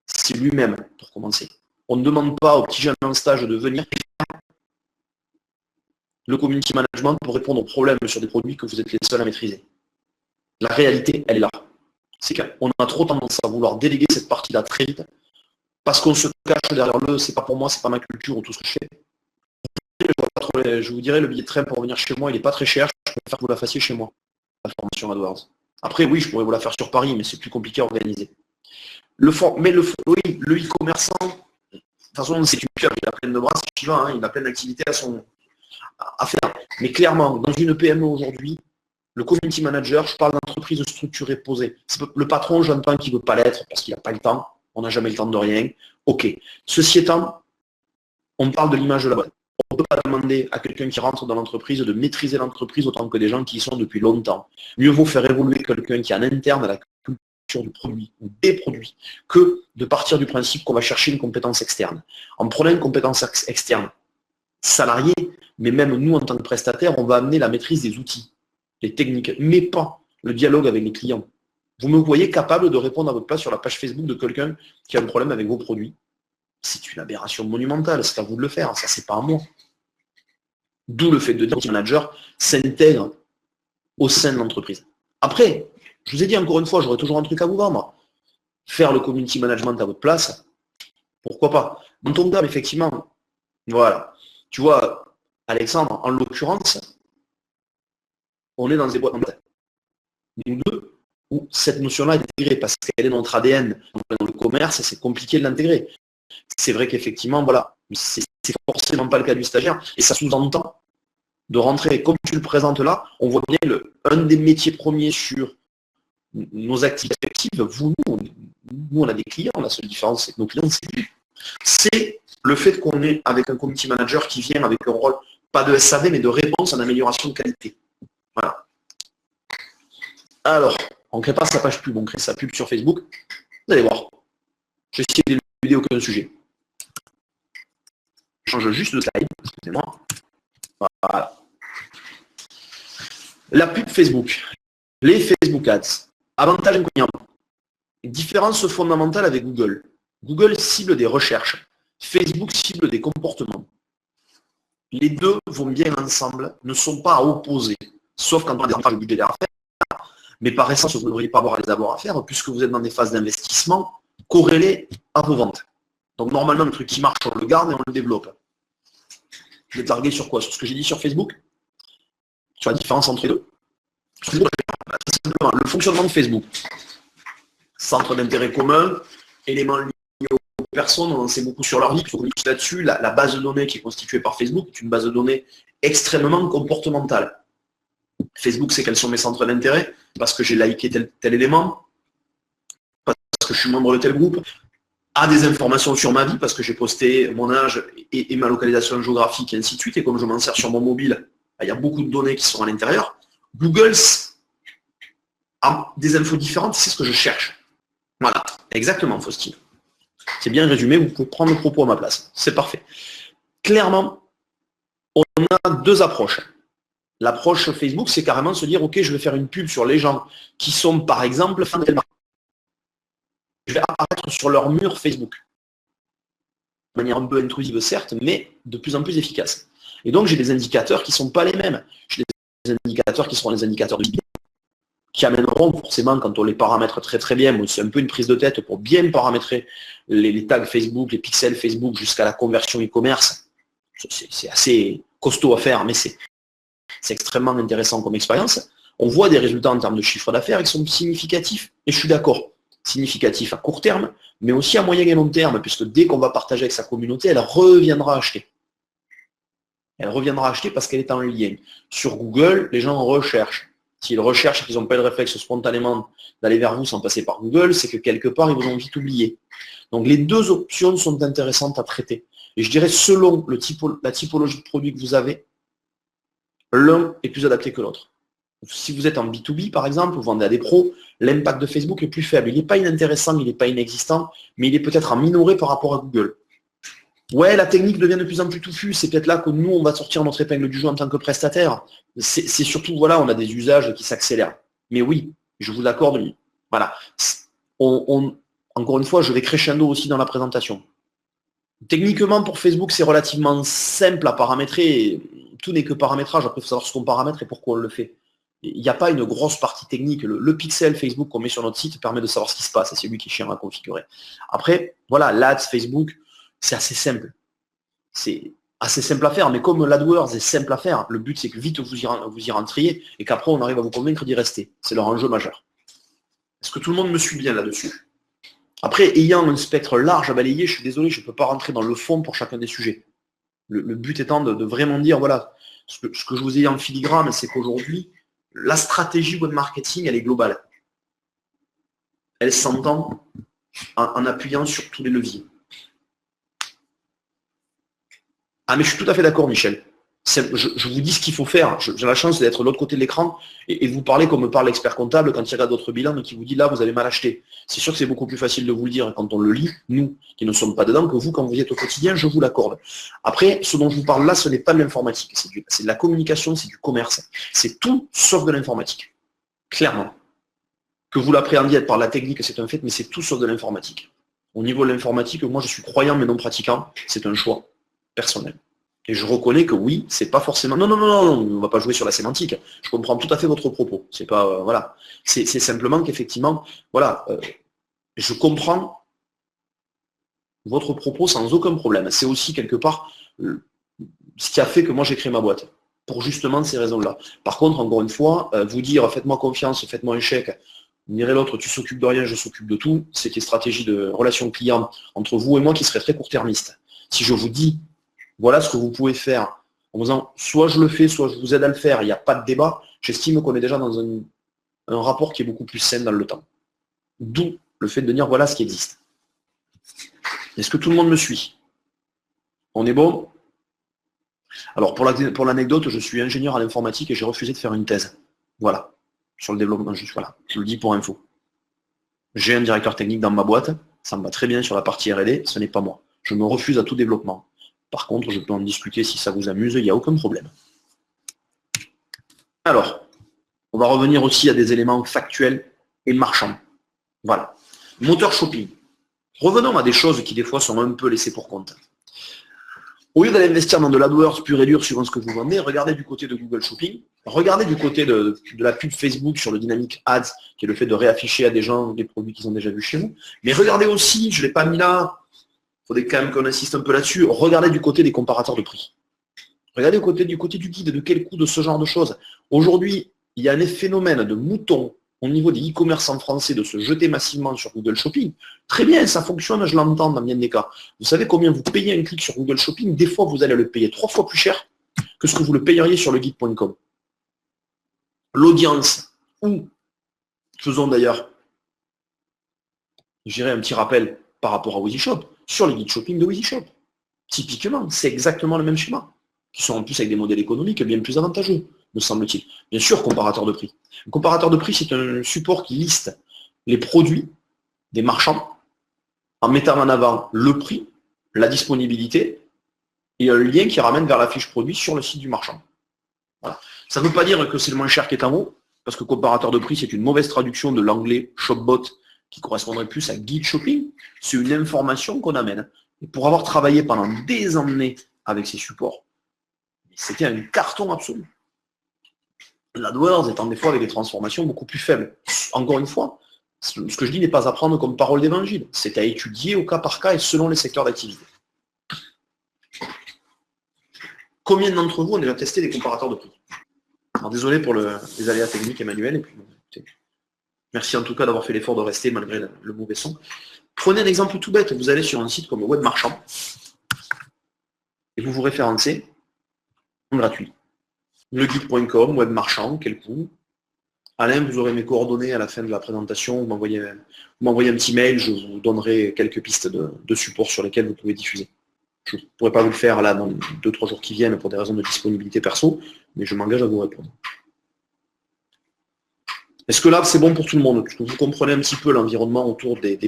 c'est lui-même, pour commencer. On ne demande pas aux petits jeunes en stage de venir faire le community management pour répondre aux problèmes sur des produits que vous êtes les seuls à maîtriser. La réalité, elle est là. C'est qu'on a trop tendance à vouloir déléguer cette partie-là très vite parce qu'on se cache derrière c'est pas pour moi, c'est pas ma culture ou tout ce que je fais. Je vous dirais, le billet de train pour venir chez moi, il n'est pas très cher. Je préfère que vous la fassiez chez moi, la formation AdWords. Après, oui, je pourrais vous la faire sur Paris, mais c'est plus compliqué à organiser. Le e-commerçant, de toute façon, c'est une pieuvre, il a plein de bras, c'est Shiva, hein, il a plein d'activités à faire. Mais clairement, dans une PME aujourd'hui, le community manager, je parle d'entreprise structurée, posée. Le patron, j'entends qu'il ne veut pas l'être parce qu'il n'a pas le temps. On n'a jamais le temps de rien. Ok. Ceci étant, on parle de l'image de la boîte. On ne peut pas demander à quelqu'un qui rentre dans l'entreprise de maîtriser l'entreprise autant que des gens qui y sont depuis longtemps. Mieux vaut faire évoluer quelqu'un qui est en interne à la culture du produit ou des produits que de partir du principe qu'on va chercher une compétence externe. En prenant une compétence externe salariée, mais même nous en tant que prestataires, on va amener la maîtrise des outils, les techniques, mais pas le dialogue avec les clients. Vous me voyez capable de répondre à votre place sur la page Facebook de quelqu'un qui a un problème avec vos produits. C'est une aberration monumentale, c'est à vous de le faire, ça c'est pas à moi. D'où le fait de dire que le manager s'intègre au sein de l'entreprise. Après, je vous ai dit encore une fois, j'aurai toujours un truc à vous vendre. Faire le community management à votre place, pourquoi pas. Dans ton cas, effectivement, voilà. Tu vois, Alexandre, en l'occurrence, on est dans des boîtes en tête. Nous deux, où cette notion-là est intégrée parce qu'elle est dans notre ADN. Dans le commerce, c'est compliqué de l'intégrer. C'est vrai qu'effectivement, voilà, c'est forcément pas le cas du stagiaire, et ça sous-entend de rentrer, comme tu le présentes là, on voit bien un des métiers premiers sur nos activités effectives, nous on a des clients, la seule différence c'est que nos clients, c'est le fait qu'on est avec un community manager qui vient avec un rôle, pas de SAV, mais de réponse en amélioration de qualité. Voilà. Alors, on ne crée pas sa page pub, on crée sa pub sur Facebook. Vous allez voir. J'ai essayé d'éluder aucun sujet. Je change juste de slide, excusez-moi. Voilà. La pub Facebook, les Facebook Ads, avantages et inconvénients. Différence fondamentale avec Google. Google cible des recherches, Facebook cible des comportements. Les deux vont bien ensemble, ne sont pas à opposer, sauf quand on a des avantages budgétaires à faire. mais par essence, vous ne devriez pas avoir à les avoir à faire, puisque vous êtes dans des phases d'investissement corrélées à vos ventes. Donc normalement, le truc qui marche, on le garde et on le développe. Je vais targuer sur quoi? Sur ce que j'ai dit sur Facebook? Sur la différence entre les deux? Simplement, le fonctionnement de Facebook. Centre d'intérêt commun, éléments liés aux personnes, on en sait beaucoup sur leur vie, là-dessus, la base de données qui est constituée par Facebook est une base de données extrêmement comportementale. Facebook, c'est quels sont mes centres d'intérêt, parce que j'ai liké tel élément, parce que je suis membre de tel groupe, a des informations sur ma vie, parce que j'ai posté mon âge et ma localisation géographique, et ainsi de suite, et comme je m'en sers sur mon mobile, il y a beaucoup de données qui sont à l'intérieur. Google a des infos différentes, c'est ce que je cherche. Voilà, exactement, Faustine. C'est bien résumé, vous pouvez prendre le propos à ma place. C'est parfait. Clairement, on a deux approches. L'approche Facebook, c'est carrément se dire, ok, je vais faire une pub sur les gens qui sont, par exemple, fans de marque. Je vais apparaître sur leur mur Facebook. De manière un peu intrusive, certes, mais de plus en plus efficace. Et donc, j'ai des indicateurs qui ne sont pas les mêmes. J'ai des indicateurs qui seront les indicateurs de biais, qui amèneront forcément, quand on les paramètre très très bien, bon, c'est un peu une prise de tête pour bien paramétrer les tags Facebook, les pixels Facebook jusqu'à la conversion e-commerce. C'est assez costaud à faire, mais c'est extrêmement intéressant comme expérience. On voit des résultats en termes de chiffre d'affaires qui sont significatifs, et je suis d'accord, significatifs à court terme, mais aussi à moyen et long terme, puisque dès qu'on va partager avec sa communauté, elle reviendra acheter. Elle reviendra acheter parce qu'elle est en lien. Sur Google, les gens recherchent. S'ils recherchent et qu'ils n'ont pas le réflexe spontanément d'aller vers vous sans passer par Google, c'est que quelque part, ils vous ont vite oublié. Donc les deux options sont intéressantes à traiter. Et je dirais, selon la typologie de produit que vous avez, l'un est plus adapté que l'autre. Si vous êtes en B2B, par exemple, vous vendez à des pros, l'impact de Facebook est plus faible. Il n'est pas inintéressant, il n'est pas inexistant, mais il est peut-être en minoré par rapport à Google. Ouais, la technique devient de plus en plus touffue. C'est peut-être là que nous, on va sortir notre épingle du jeu en tant que prestataire. C'est surtout, voilà, on a des usages qui s'accélèrent. Mais oui, je vous l'accorde. Voilà. Encore une fois, je vais crescendo aussi dans la présentation. Techniquement, pour Facebook, c'est relativement simple à paramétrer. Tout n'est que paramétrage. Après, il faut savoir ce qu'on paramètre et pourquoi on le fait. Il n'y a pas une grosse partie technique. Le pixel Facebook qu'on met sur notre site permet de savoir ce qui se passe. C'est lui qui est chiant à configurer. Après, voilà, l'Ads Facebook, c'est assez simple. C'est assez simple à faire, mais comme l'AdWords est simple à faire, le but c'est que vite vous y rentriez et qu'après on arrive à vous convaincre d'y rester. C'est leur enjeu majeur. Est-ce que tout le monde me suit bien là-dessus? Après, ayant un spectre large à balayer, je suis désolé, je ne peux pas rentrer dans le fond pour chacun des sujets. Le but étant de vraiment dire, voilà, ce que je vous ai dit en filigrane, c'est qu'aujourd'hui, la stratégie web marketing, elle est globale. Elle s'entend en appuyant sur tous les leviers. Ah mais je suis tout à fait d'accord, Michel. Je vous dis ce qu'il faut faire. J'ai la chance d'être de l'autre côté de l'écran et de vous parler comme me parle l'expert comptable quand il regarde d'autres bilans et qui vous dit là, vous avez mal acheté. C'est sûr que c'est beaucoup plus facile de vous le dire quand on le lit, nous, qui ne sommes pas dedans, que vous, quand vous y êtes au quotidien, je vous l'accorde. Après, ce dont je vous parle là, ce n'est pas de l'informatique. C'est de la communication, c'est du commerce. C'est tout sauf de l'informatique. Clairement. Que vous l'appréhendiez par la technique, c'est un fait, mais c'est tout sauf de l'informatique. Au niveau de l'informatique, moi je suis croyant mais non pratiquant, c'est un choix personnel. Et je reconnais que oui, c'est pas forcément. Non, on ne va pas jouer sur la sémantique. Je comprends tout à fait votre propos. C'est pas voilà. C'est simplement qu'effectivement, voilà, je comprends votre propos sans aucun problème. C'est aussi quelque part ce qui a fait que moi j'ai créé ma boîte. Pour justement ces raisons-là. Par contre, encore une fois, vous dire faites-moi confiance, faites-moi un chèque, dirait l'autre, tu s'occupes de rien, je s'occupe de tout, c'est une stratégie de relation client entre vous et moi qui serait très court-termiste. Si je vous dis voilà ce que vous pouvez faire, en vous disant soit je le fais, soit je vous aide à le faire, il n'y a pas de débat, j'estime qu'on est déjà dans un rapport qui est beaucoup plus sain dans le temps. D'où le fait de dire voilà ce qui existe. Est-ce que tout le monde me suit? On est bon? Alors pour l'anecdote, je suis ingénieur à l'informatique et j'ai refusé de faire une thèse. Voilà. Sur le développement, voilà. Je le dis pour info. J'ai un directeur technique dans ma boîte, ça me va très bien sur la partie R&D, ce n'est pas moi. Je me refuse à tout développement. Par contre, je peux en discuter si ça vous amuse, il n'y a aucun problème. Alors, on va revenir aussi à des éléments factuels et marchands. Voilà. Moteur shopping. Revenons à des choses qui des fois sont un peu laissées pour compte. Au lieu d'aller investir dans de l'AdWords pur et dur suivant ce que vous vendez, regardez du côté de Google Shopping. Regardez du côté de la pub Facebook sur le Dynamic Ads, qui est le fait de réafficher à des gens des produits qu'ils ont déjà vus chez vous. Mais regardez aussi, je ne l'ai pas mis là, il faudrait quand même qu'on insiste un peu là-dessus, regardez du côté des comparateurs de prix. Regardez du côté du guide, de quel coût, de ce genre de choses. Aujourd'hui, il y a un phénomène de mouton au niveau des e-commerçants français de se jeter massivement sur Google Shopping. Très bien, ça fonctionne, je l'entends dans bien des cas. Vous savez combien vous payez un clic sur Google Shopping? Des fois, vous allez le payer 3 fois plus cher que ce que vous le payeriez sur le guide.com. L'audience, ou faisons d'ailleurs, je dirais un petit rappel par rapport à WheezyShop, sur les guides shopping de WheezyShop. Typiquement, c'est exactement le même schéma, qui sont en plus avec des modèles économiques bien plus avantageux, me semble-t-il. Bien sûr, comparateur de prix. Un comparateur de prix, c'est un support qui liste les produits des marchands en mettant en avant le prix, la disponibilité et un lien qui ramène vers la fiche produit sur le site du marchand. Voilà. Ça ne veut pas dire que c'est le moins cher qui est en haut, parce que comparateur de prix, c'est une mauvaise traduction de l'anglais shopbot qui correspondrait plus à guide shopping. C'est une information qu'on amène. Et pour avoir travaillé pendant des années avec ces supports, c'était un carton absolu. L'AdWords étant des fois avec des transformations beaucoup plus faibles. Encore une fois, ce que je dis n'est pas à prendre comme parole d'évangile. C'est à étudier au cas par cas et selon les secteurs d'activité. Combien d'entre vous ont déjà testé des comparateurs de prix? Alors, désolé pour les aléas techniques, Emmanuel. Et puis, merci en tout cas d'avoir fait l'effort de rester malgré le mauvais son. Prenez un exemple tout bête. Vous allez sur un site comme le Web Marchand et vous vous référencez en gratuit. Le guide.com, Web Marchand, quel coût? Alain, vous aurez mes coordonnées à la fin de la présentation. Vous m'envoyez un petit mail, je vous donnerai quelques pistes de support sur lesquelles vous pouvez diffuser. Je ne pourrai pas vous le faire là dans 2-3 jours qui viennent pour des raisons de disponibilité perso, mais je m'engage à vous répondre. Est-ce que là, c'est bon pour tout le monde? Est-ce que vous comprenez un petit peu l'environnement autour de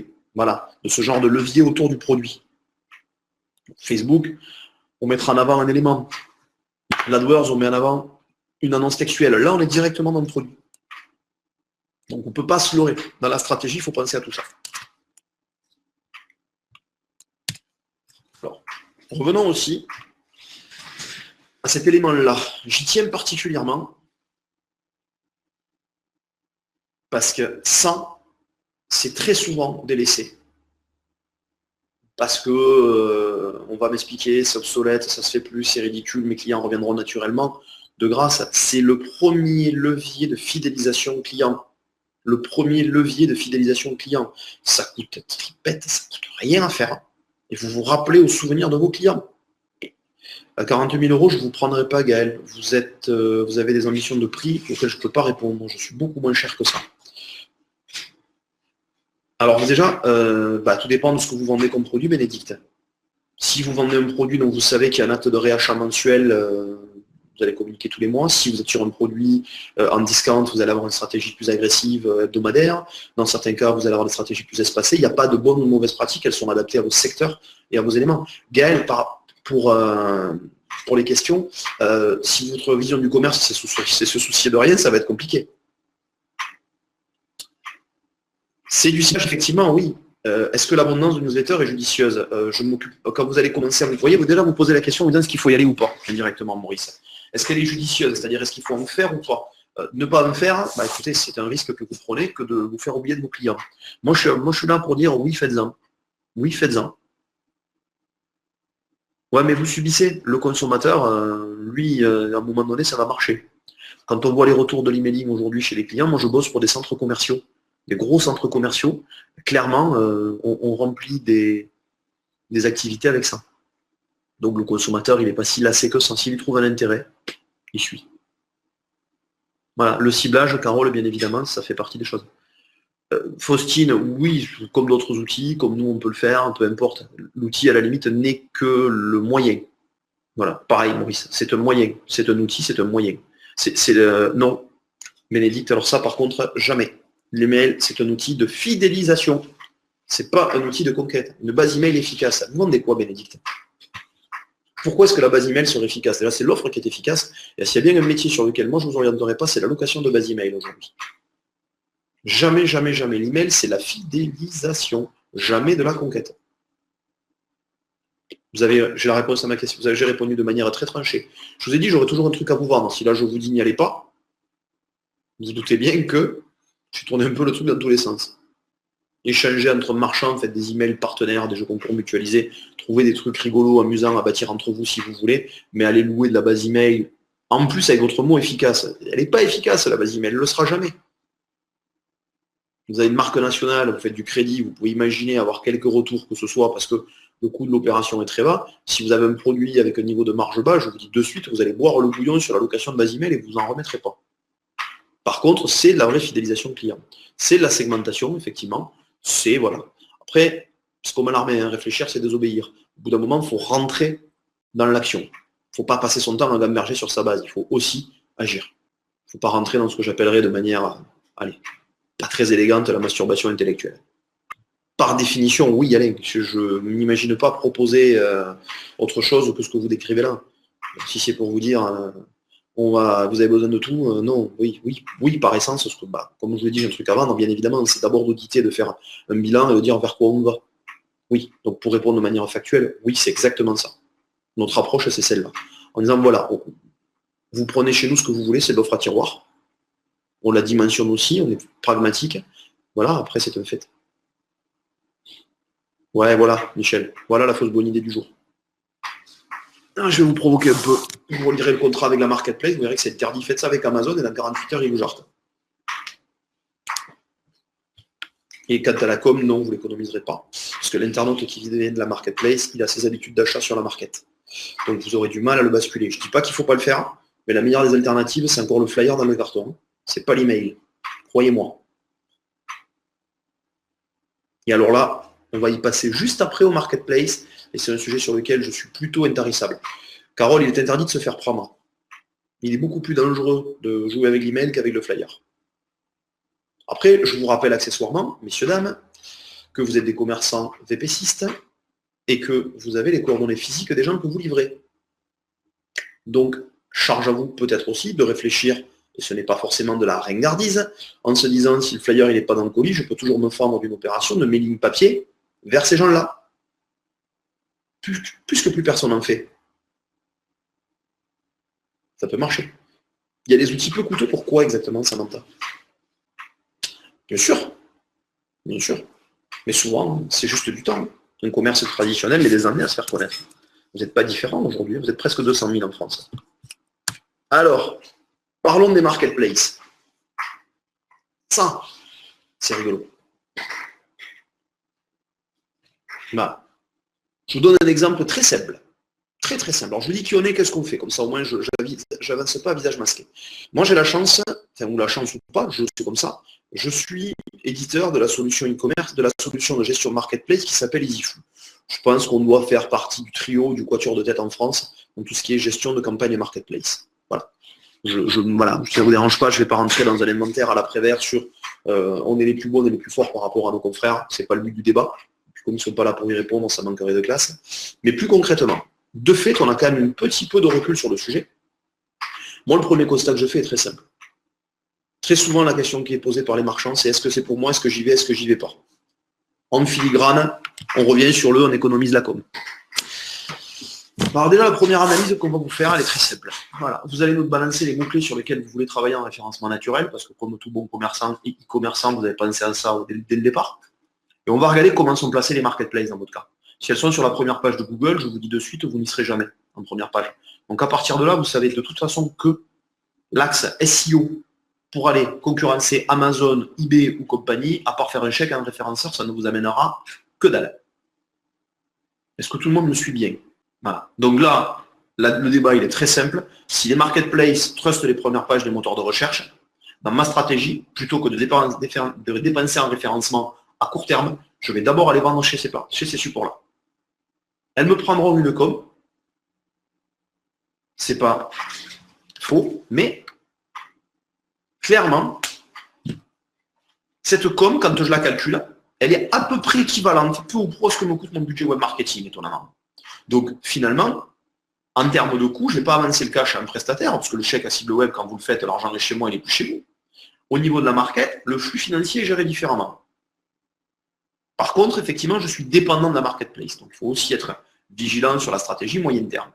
ce genre de levier autour du produit? Facebook, on mettra en avant un élément. L'AdWords, on met en avant une annonce textuelle. Là, on est directement dans le produit. Donc, on ne peut pas se leurrer. Dans la stratégie, il faut penser à tout ça. Alors, revenons aussi à cet élément-là. J'y tiens particulièrement parce que sans, c'est très souvent délaissé. Parce que on va m'expliquer, c'est obsolète, ça se fait plus, c'est ridicule, mes clients reviendront naturellement. De grâce, c'est le premier levier de fidélisation client. Le premier levier de fidélisation client. Ça coûte tripette, ça coûte rien à faire. Et vous vous rappelez au souvenir de vos clients. À 40 000 €, je ne vous prendrai pas, Gaël. Vous avez des ambitions de prix auxquelles je ne peux pas répondre. Je suis beaucoup moins cher que ça. Alors déjà, tout dépend de ce que vous vendez comme produit, Bénédicte. Si vous vendez un produit dont vous savez qu'il y a un acte de réachat mensuel, vous allez communiquer tous les mois. Si vous êtes sur un produit en discount, vous allez avoir une stratégie plus agressive hebdomadaire. Dans certains cas, vous allez avoir des stratégies plus espacées. Il n'y a pas de bonnes ou de mauvaises pratiques, elles sont adaptées à vos secteurs et à vos éléments. Gaël, pour les questions, si votre vision du commerce, c'est se soucier de rien, ça va être compliqué. C'est du ciblage, effectivement, oui. Est-ce que l'abondance de newsletter est judicieuse? Je m'occupe. Quand vous allez commencer à vous voyez, vous déjà vous posez la question, vous dites est-ce qu'il faut y aller ou pas, indirectement, Maurice. Est-ce qu'elle est judicieuse? C'est-à-dire est-ce qu'il faut en faire ou pas? Ne pas en faire, écoutez, c'est un risque que vous prenez que de vous faire oublier de vos clients. Moi, je suis là pour dire oui, faites-en. Oui, faites-en. Ouais, mais vous subissez. Le consommateur, lui, à un moment donné, ça va marcher. Quand on voit les retours de l'emailing aujourd'hui chez les clients, moi je bosse pour des centres commerciaux, des gros centres commerciaux. Clairement, on remplit des activités avec ça. Donc le consommateur, il n'est pas si lassé que ça. S'il y trouve un intérêt, il suit. Voilà, le ciblage, Carole, bien évidemment, ça fait partie des choses. Faustine, oui, comme d'autres outils, comme nous on peut le faire, peu importe. L'outil, à la limite, n'est que le moyen. Voilà, pareil, Maurice, c'est un moyen. C'est un outil, c'est un moyen. Non, Bénédicte, alors ça, par contre, jamais. L'email, c'est un outil de fidélisation. C'est pas un outil de conquête. Une base email efficace. Vous vendez quoi, Bénédicte? Pourquoi est-ce que la base email serait efficace? Déjà, c'est l'offre qui est efficace. Et s'il y a bien un métier sur lequel moi je ne vous orienterai pas, c'est la location de base email aujourd'hui. Jamais, jamais, jamais. L'email, c'est la fidélisation. Jamais de la conquête. J'ai la réponse à ma question. J'ai répondu de manière très tranchée. Je vous ai dit, j'aurais toujours un truc à vous vendre. Si là, je vous dis n'y allez pas, Vous vous doutez bien que j'ai tourné un peu le truc dans tous les sens. Échanger entre marchands, faites des emails partenaires, des jeux concours mutualisés, trouver des trucs rigolos, amusants à bâtir entre vous si vous voulez, mais allez louer de la base email, en plus avec votre mot efficace. Elle n'est pas efficace la base email, elle ne le sera jamais. Vous avez une marque nationale, vous faites du crédit, vous pouvez imaginer avoir quelques retours que ce soit parce que le coût de l'opération est très bas. Si vous avez un produit avec un niveau de marge bas, je vous dis de suite, vous allez boire le bouillon sur la location de base email et vous n'en remettrez pas. Par contre, c'est de la vraie fidélisation client. C'est de la segmentation, effectivement. C'est, voilà. Après, c'est comme à l'armée, hein, réfléchir, c'est désobéir. Au bout d'un moment, il faut rentrer dans l'action. Il ne faut pas passer son temps à gamberger sur sa base. Il faut aussi agir. Il ne faut pas rentrer dans ce que j'appellerais de manière, allez, pas très élégante, la masturbation intellectuelle. Par définition, oui, Alain, je n'imagine pas proposer autre chose que ce que vous décrivez là. Si c'est pour vous dire, vous avez besoin de tout, non, oui, par essence, ce que, comme je vous l'ai dit, j'ai un truc avant, bien évidemment, c'est d'abord d'auditer, de faire un bilan et de dire vers quoi on va. Oui, donc pour répondre de manière factuelle, oui, c'est exactement ça. Notre approche, c'est celle-là. En disant, voilà, vous prenez chez nous ce que vous voulez, c'est de l'offre à tiroir. On la dimensionne aussi, on est pragmatique. Voilà, après, c'est un fait. Ouais, voilà, Michel. Voilà la fausse bonne idée du jour. Je vais vous provoquer un peu. Vous relirez le contrat avec la marketplace, vous verrez que c'est interdit. Faites ça avec Amazon et dans 48 heures, ils vous jartent. Et quant à la com, non, vous ne l'économiserez pas. Parce que l'internaute qui vient de la marketplace, il a ses habitudes d'achat sur la market. Donc vous aurez du mal à le basculer. Je ne dis pas qu'il ne faut pas le faire, mais la meilleure des alternatives, c'est encore le flyer dans le carton. C'est pas l'email. Croyez-moi. Et alors là, on va y passer juste après au marketplace, et c'est un sujet sur lequel je suis plutôt intarissable. Carole, il est interdit de se faire prendre. Il est beaucoup plus dangereux de jouer avec l'email qu'avec le flyer. Après, je vous rappelle accessoirement, messieurs, dames, que vous êtes des commerçants VPCistes et que vous avez les coordonnées physiques des gens que vous livrez. Donc, charge à vous peut-être aussi de réfléchir, et ce n'est pas forcément de la ringardise, en se disant si le flyer n'est pas dans le colis, je peux toujours me fendre d'une opération de mes lignes papier vers ces gens-là. Puisque plus personne en fait. Ça peut marcher. Il y a des outils peu coûteux, pourquoi exactement, Samantha? Bien sûr. Mais souvent, c'est juste du temps. Un commerce traditionnel met des années à se faire connaître. Vous n'êtes pas différent aujourd'hui, vous êtes presque 200 000 en France. Alors, parlons des marketplaces. Ça, c'est rigolo. Je vous donne un exemple très simple. Très très simple. Alors je vous dis qui on est, qu'est-ce qu'on fait. Comme ça au moins je n'avance pas à visage masqué. Moi j'ai la chance, ou la chance ou pas, je suis comme ça, je suis éditeur de la solution e-commerce, de la solution de gestion marketplace qui s'appelle EasyFoo. Je pense qu'on doit faire partie du trio, du quatuor de tête en France, dans tout ce qui est gestion de campagne et marketplace. Voilà. Voilà, ça ne vous dérange pas, je ne vais pas rentrer dans un inventaire à l'après-vert sur on est les plus bons et les plus forts par rapport à nos confrères, ce n'est pas le but du débat. Comme ils ne sont pas là pour y répondre, ça manquerait de classe. Mais plus concrètement, de fait, on a quand même un petit peu de recul sur le sujet. Moi, le premier constat que je fais est très simple. Très souvent, la question qui est posée par les marchands, c'est est-ce que c'est pour moi, est-ce que j'y vais, est-ce que j'y vais pas? En filigrane, on revient sur on économise la com. Alors déjà, la première analyse qu'on va vous faire, elle est très simple. Voilà. Vous allez nous balancer les mots-clés sur lesquels vous voulez travailler en référencement naturel, parce que comme tout bon commerçant et e-commerçant, vous avez pensé à ça dès le départ. Et on va regarder comment sont placés les marketplaces dans votre cas. Si elles sont sur la première page de Google, je vous dis de suite, vous n'y serez jamais en première page. Donc à partir de là, vous savez de toute façon que l'axe SEO pour aller concurrencer Amazon, eBay ou compagnie, à part faire un chèque à un référenceur, ça ne vous amènera que dalle. Est-ce que tout le monde me suit bien? Voilà. Donc là, le débat, il est très simple. Si les marketplaces trustent les premières pages des moteurs de recherche, dans ma stratégie, plutôt que de dépenser en référencement à court terme, je vais d'abord aller vendre chez ces supports-là. Elles me prendront une com. C'est pas faux, mais clairement, cette com, quand je la calcule, elle est à peu près équivalente, peu ou prou, à ce que me coûte mon budget web marketing, étonnamment. Donc finalement, en termes de coût, je ne vais pas avancer le cash à un prestataire, parce que le chèque à cible web, quand vous le faites, l'argent est chez moi, il est plus chez vous. Au niveau de la market, le flux financier est géré différemment. Par contre, effectivement, je suis dépendant de la marketplace. Donc, il faut aussi être vigilant sur la stratégie moyen terme.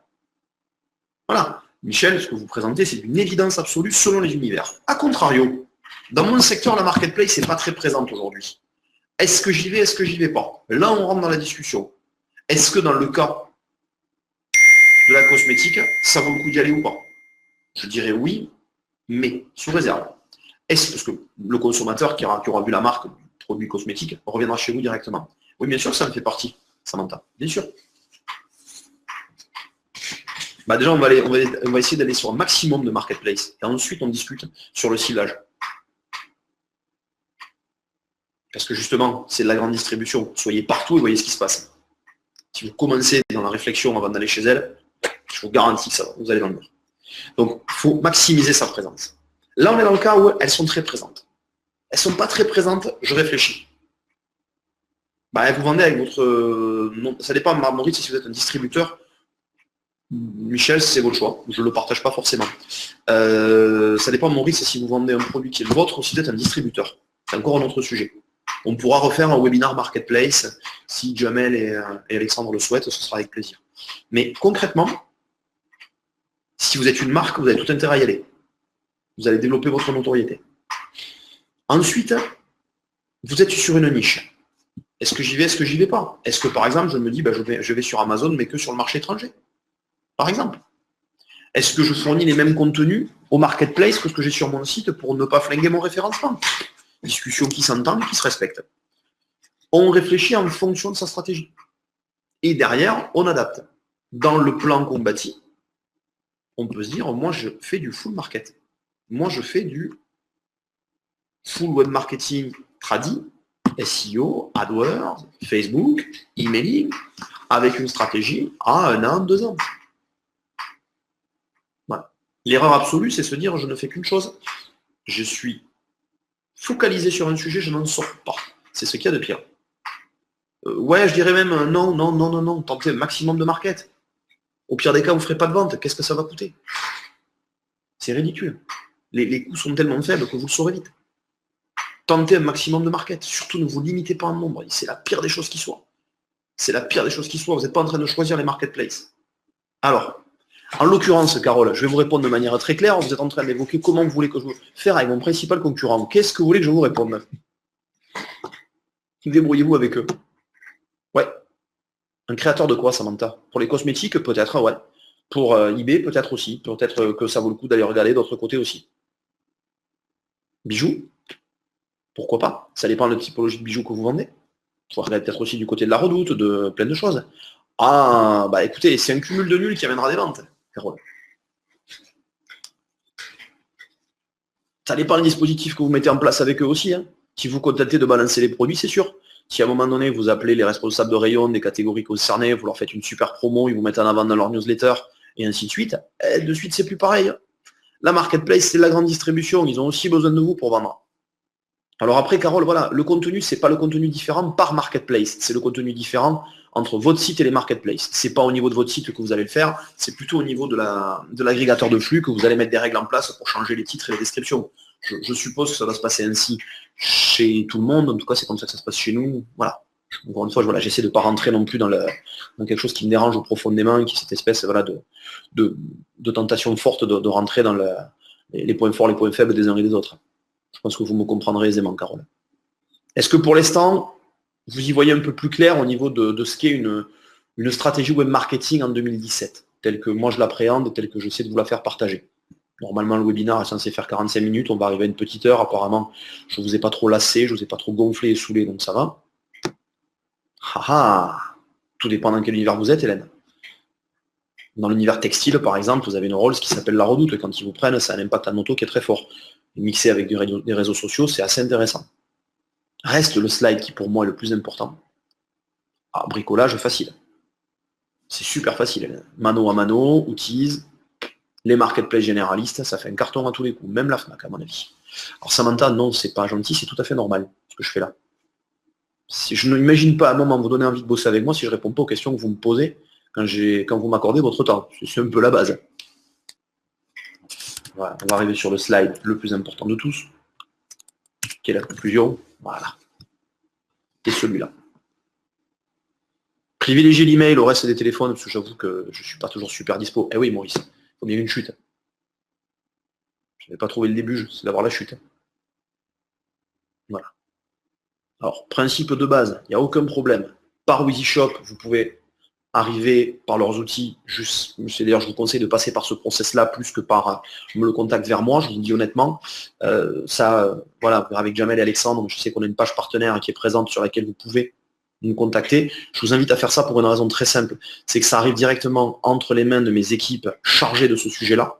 Voilà. Michel, ce que vous présentez, c'est une évidence absolue selon les univers. A contrario, Dans mon secteur, la marketplace n'est pas très présente aujourd'hui. Est-ce que j'y vais, est-ce que j'y vais pas? Là, on rentre dans la discussion. Est-ce que dans le cas de la cosmétique, ça vaut le coup d'y aller ou pas? Je dirais oui, mais sous réserve. Est-ce parce que le consommateur qui aura vu la marque du produit cosmétique reviendra chez vous directement? Oui, bien sûr, ça en fait partie, Samantha. Bien sûr. Bah déjà, on va essayer d'aller sur un maximum de marketplace. Et ensuite, on discute sur le ciblage. Parce que justement, c'est de la grande distribution. Soyez partout et voyez ce qui se passe. Si vous commencez dans la réflexion avant d'aller chez elle, je vous garantis que ça va, vous allez dans le mur. Donc, il faut maximiser sa présence. Là, on est dans le cas où elles sont très présentes. Elles ne sont pas très présentes, je réfléchis. Bah, vous vendez avec votre... non, ça dépend, Maurice, si vous êtes un distributeur. Michel, c'est votre choix. Je ne le partage pas forcément. Ça dépend, Maurice, si vous vendez un produit qui est le vôtre ou si vous êtes un distributeur. C'est encore un autre sujet. On pourra refaire un webinar marketplace si Jamel et Alexandre le souhaitent, ce sera avec plaisir. Mais concrètement, si vous êtes une marque, vous avez tout intérêt à y aller. Vous allez développer votre notoriété. Ensuite, vous êtes sur une niche. Est-ce que j'y vais, est-ce que j'y vais pas? Est-ce que par exemple, je me dis, je vais sur Amazon, mais que sur le marché étranger? Par exemple. Est-ce que je fournis les mêmes contenus au marketplace que ce que j'ai sur mon site pour ne pas flinguer mon référencement? Discussion qui s'entend et qui se respecte. On réfléchit en fonction de sa stratégie. Et derrière, on adapte. Dans le plan qu'on bâtit, on peut se dire, moi, je fais du full market. Moi, je fais du full web marketing tradit, SEO, AdWords, Facebook, emailing, avec une stratégie à 1 an, 2 ans. Voilà. L'erreur absolue, c'est se dire, je ne fais qu'une chose. Je suis focalisé sur un sujet, je n'en sors pas. C'est ce qu'il y a de pire. Ouais, je dirais même non, tentez un maximum de market. Au pire des cas, vous ne ferez pas de vente. Qu'est-ce que ça va coûter? C'est ridicule. Les coûts sont tellement faibles que vous le saurez vite. Tentez un maximum de market. Surtout, ne vous limitez pas en nombre. C'est la pire des choses qui soit. C'est la pire des choses qui soit. Vous n'êtes pas en train de choisir les marketplaces. Alors, en l'occurrence, Carole, je vais vous répondre de manière très claire. Vous êtes en train d'évoquer comment vous voulez que je vous faire avec mon principal concurrent. Qu'est-ce que vous voulez que je vous réponde? Débrouillez-vous avec eux. Ouais. Un créateur de quoi, Samantha? Pour les cosmétiques, peut-être, ouais. Pour eBay, peut-être aussi. Peut-être que ça vaut le coup d'aller regarder d'autre côté aussi. Bijoux? Pourquoi pas? Ça dépend de la typologie de bijoux que vous vendez. Il faut regarder peut-être aussi du côté de la Redoute, de plein de choses. Ah, bah écoutez, c'est un cumul de nuls qui amènera des ventes, Carole. Ça dépend du dispositif que vous mettez en place avec eux aussi. Hein. Si vous contentez de balancer les produits, c'est sûr. Si à un moment donné, vous appelez les responsables de rayon des catégories concernées, vous leur faites une super promo, ils vous mettent en avant dans leur newsletter, et ainsi de suite, de suite, c'est plus pareil. La marketplace, c'est la grande distribution. Ils ont aussi besoin de vous pour vendre. Alors après, Carole, voilà, le contenu, c'est pas le contenu différent par marketplace. C'est le contenu différent entre votre site et les marketplaces. C'est pas au niveau de votre site que vous allez le faire, c'est plutôt au niveau de l'agrégateur de flux que vous allez mettre des règles en place pour changer les titres et les descriptions. Je suppose que ça va se passer ainsi chez tout le monde. En tout cas, c'est comme ça que ça se passe chez nous. Voilà. Encore une fois, voilà, j'essaie de ne pas rentrer non plus dans quelque chose qui me dérange profondément, qui est cette espèce voilà, de tentation forte de rentrer dans les points forts, les points faibles des uns et des autres. Je pense que vous me comprendrez aisément, Carole. Est-ce que pour l'instant, vous y voyez un peu plus clair au niveau de ce qu'est une stratégie web marketing en 2017, telle que moi je l'appréhende, telle que j'essaie de vous la faire partager? Normalement, le webinaire est censé faire 45 minutes, on va arriver à une petite heure. Apparemment, je ne vous ai pas trop lassé, je ne vous ai pas trop gonflé et saoulé, donc ça va. Tout dépend dans quel univers vous êtes, Hélène. Dans l'univers textile, par exemple, vous avez une Rolls qui s'appelle la Redoute. Quand ils vous prennent, ça a un impact en auto qui est très fort. Et mixé avec des réseaux sociaux, c'est assez intéressant. Reste le slide qui, pour moi, est le plus important. Bricolage facile. C'est super facile, Hélène. Mano à mano, outils, les marketplaces généralistes, ça fait un carton à tous les coups, même la FNAC, à mon avis. Alors Samantha, non, c'est pas gentil, c'est tout à fait normal, ce que je fais là. Je n'imagine pas à un moment vous donner envie de bosser avec moi si je ne réponds pas aux questions que vous me posez quand vous m'accordez votre temps. C'est un peu la base. Voilà, on va arriver sur le slide le plus important de tous, qui est la conclusion. Voilà. Et celui-là. Privilégiez l'email au reste des téléphones, parce que j'avoue que je ne suis pas toujours super dispo. Eh oui, Maurice, il faut bien une chute. Je n'avais pas trouvé le début, c'est d'avoir la chute. Alors, principe de base, il n'y a aucun problème. Par WheezyShop, vous pouvez arriver par leurs outils. D'ailleurs, je vous conseille de passer par ce process-là plus que par le contact vers moi, je vous le dis honnêtement. Voilà, avec Jamel et Alexandre, je sais qu'on a une page partenaire qui est présente sur laquelle vous pouvez nous contacter. Je vous invite à faire ça pour une raison très simple, c'est que ça arrive directement entre les mains de mes équipes chargées de ce sujet-là,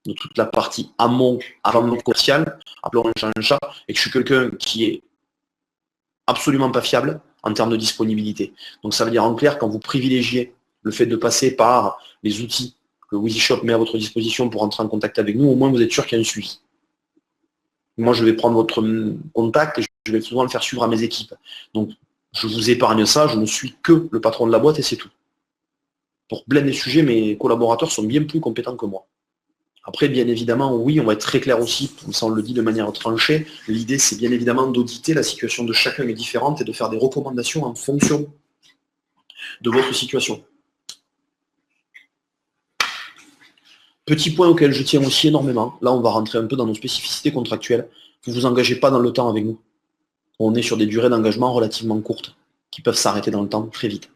de toute la partie amont, avant commercial, appelons un chat, et que je suis quelqu'un qui est absolument pas fiable en termes de disponibilité. Donc ça veut dire en clair, quand vous privilégiez le fait de passer par les outils que WheezyShop met à votre disposition pour entrer en contact avec nous, au moins vous êtes sûr qu'il y a un suivi. Moi, je vais prendre votre contact et je vais souvent le faire suivre à mes équipes. Donc, je vous épargne ça, je ne suis que le patron de la boîte et c'est tout. Pour plein des sujets, mes collaborateurs sont bien plus compétents que moi. Après, bien évidemment, oui, on va être très clair aussi, comme ça on le dit de manière tranchée. L'idée, c'est bien évidemment d'auditer, la situation de chacun est différente et de faire des recommandations en fonction de votre situation. Petit point auquel je tiens aussi énormément, là on va rentrer un peu dans nos spécificités contractuelles, vous ne vous engagez pas dans le temps avec nous. On est sur des durées d'engagement relativement courtes, qui peuvent s'arrêter dans le temps très vite.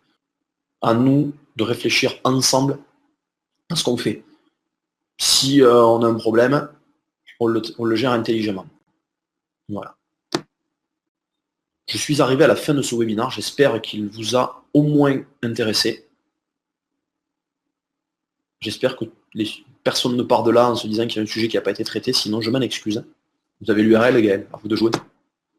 À nous de réfléchir ensemble à ce qu'on fait. Si on a un problème, on le gère intelligemment. Voilà. Je suis arrivé à la fin de ce webinaire, j'espère qu'il vous a au moins intéressé. J'espère que personne ne part de là en se disant qu'il y a un sujet qui n'a pas été traité, sinon je m'en excuse. Vous avez l'URL, Gaël, à vous de jouer.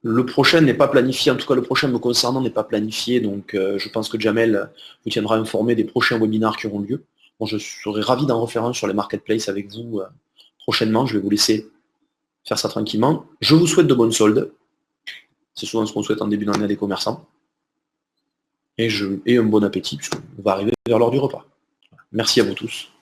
Le prochain n'est pas planifié, en tout cas le prochain me concernant n'est pas planifié, donc je pense que Jamel vous tiendra informé des prochains webinaires qui auront lieu. Bon, je serai ravi d'en refaire un sur les marketplaces avec vous prochainement, je vais vous laisser faire ça tranquillement. Je vous souhaite de bonnes soldes, c'est souvent ce qu'on souhaite en début d'année à des commerçants, et un bon appétit, puisqu'on va arriver vers l'heure du repas. Merci à vous tous.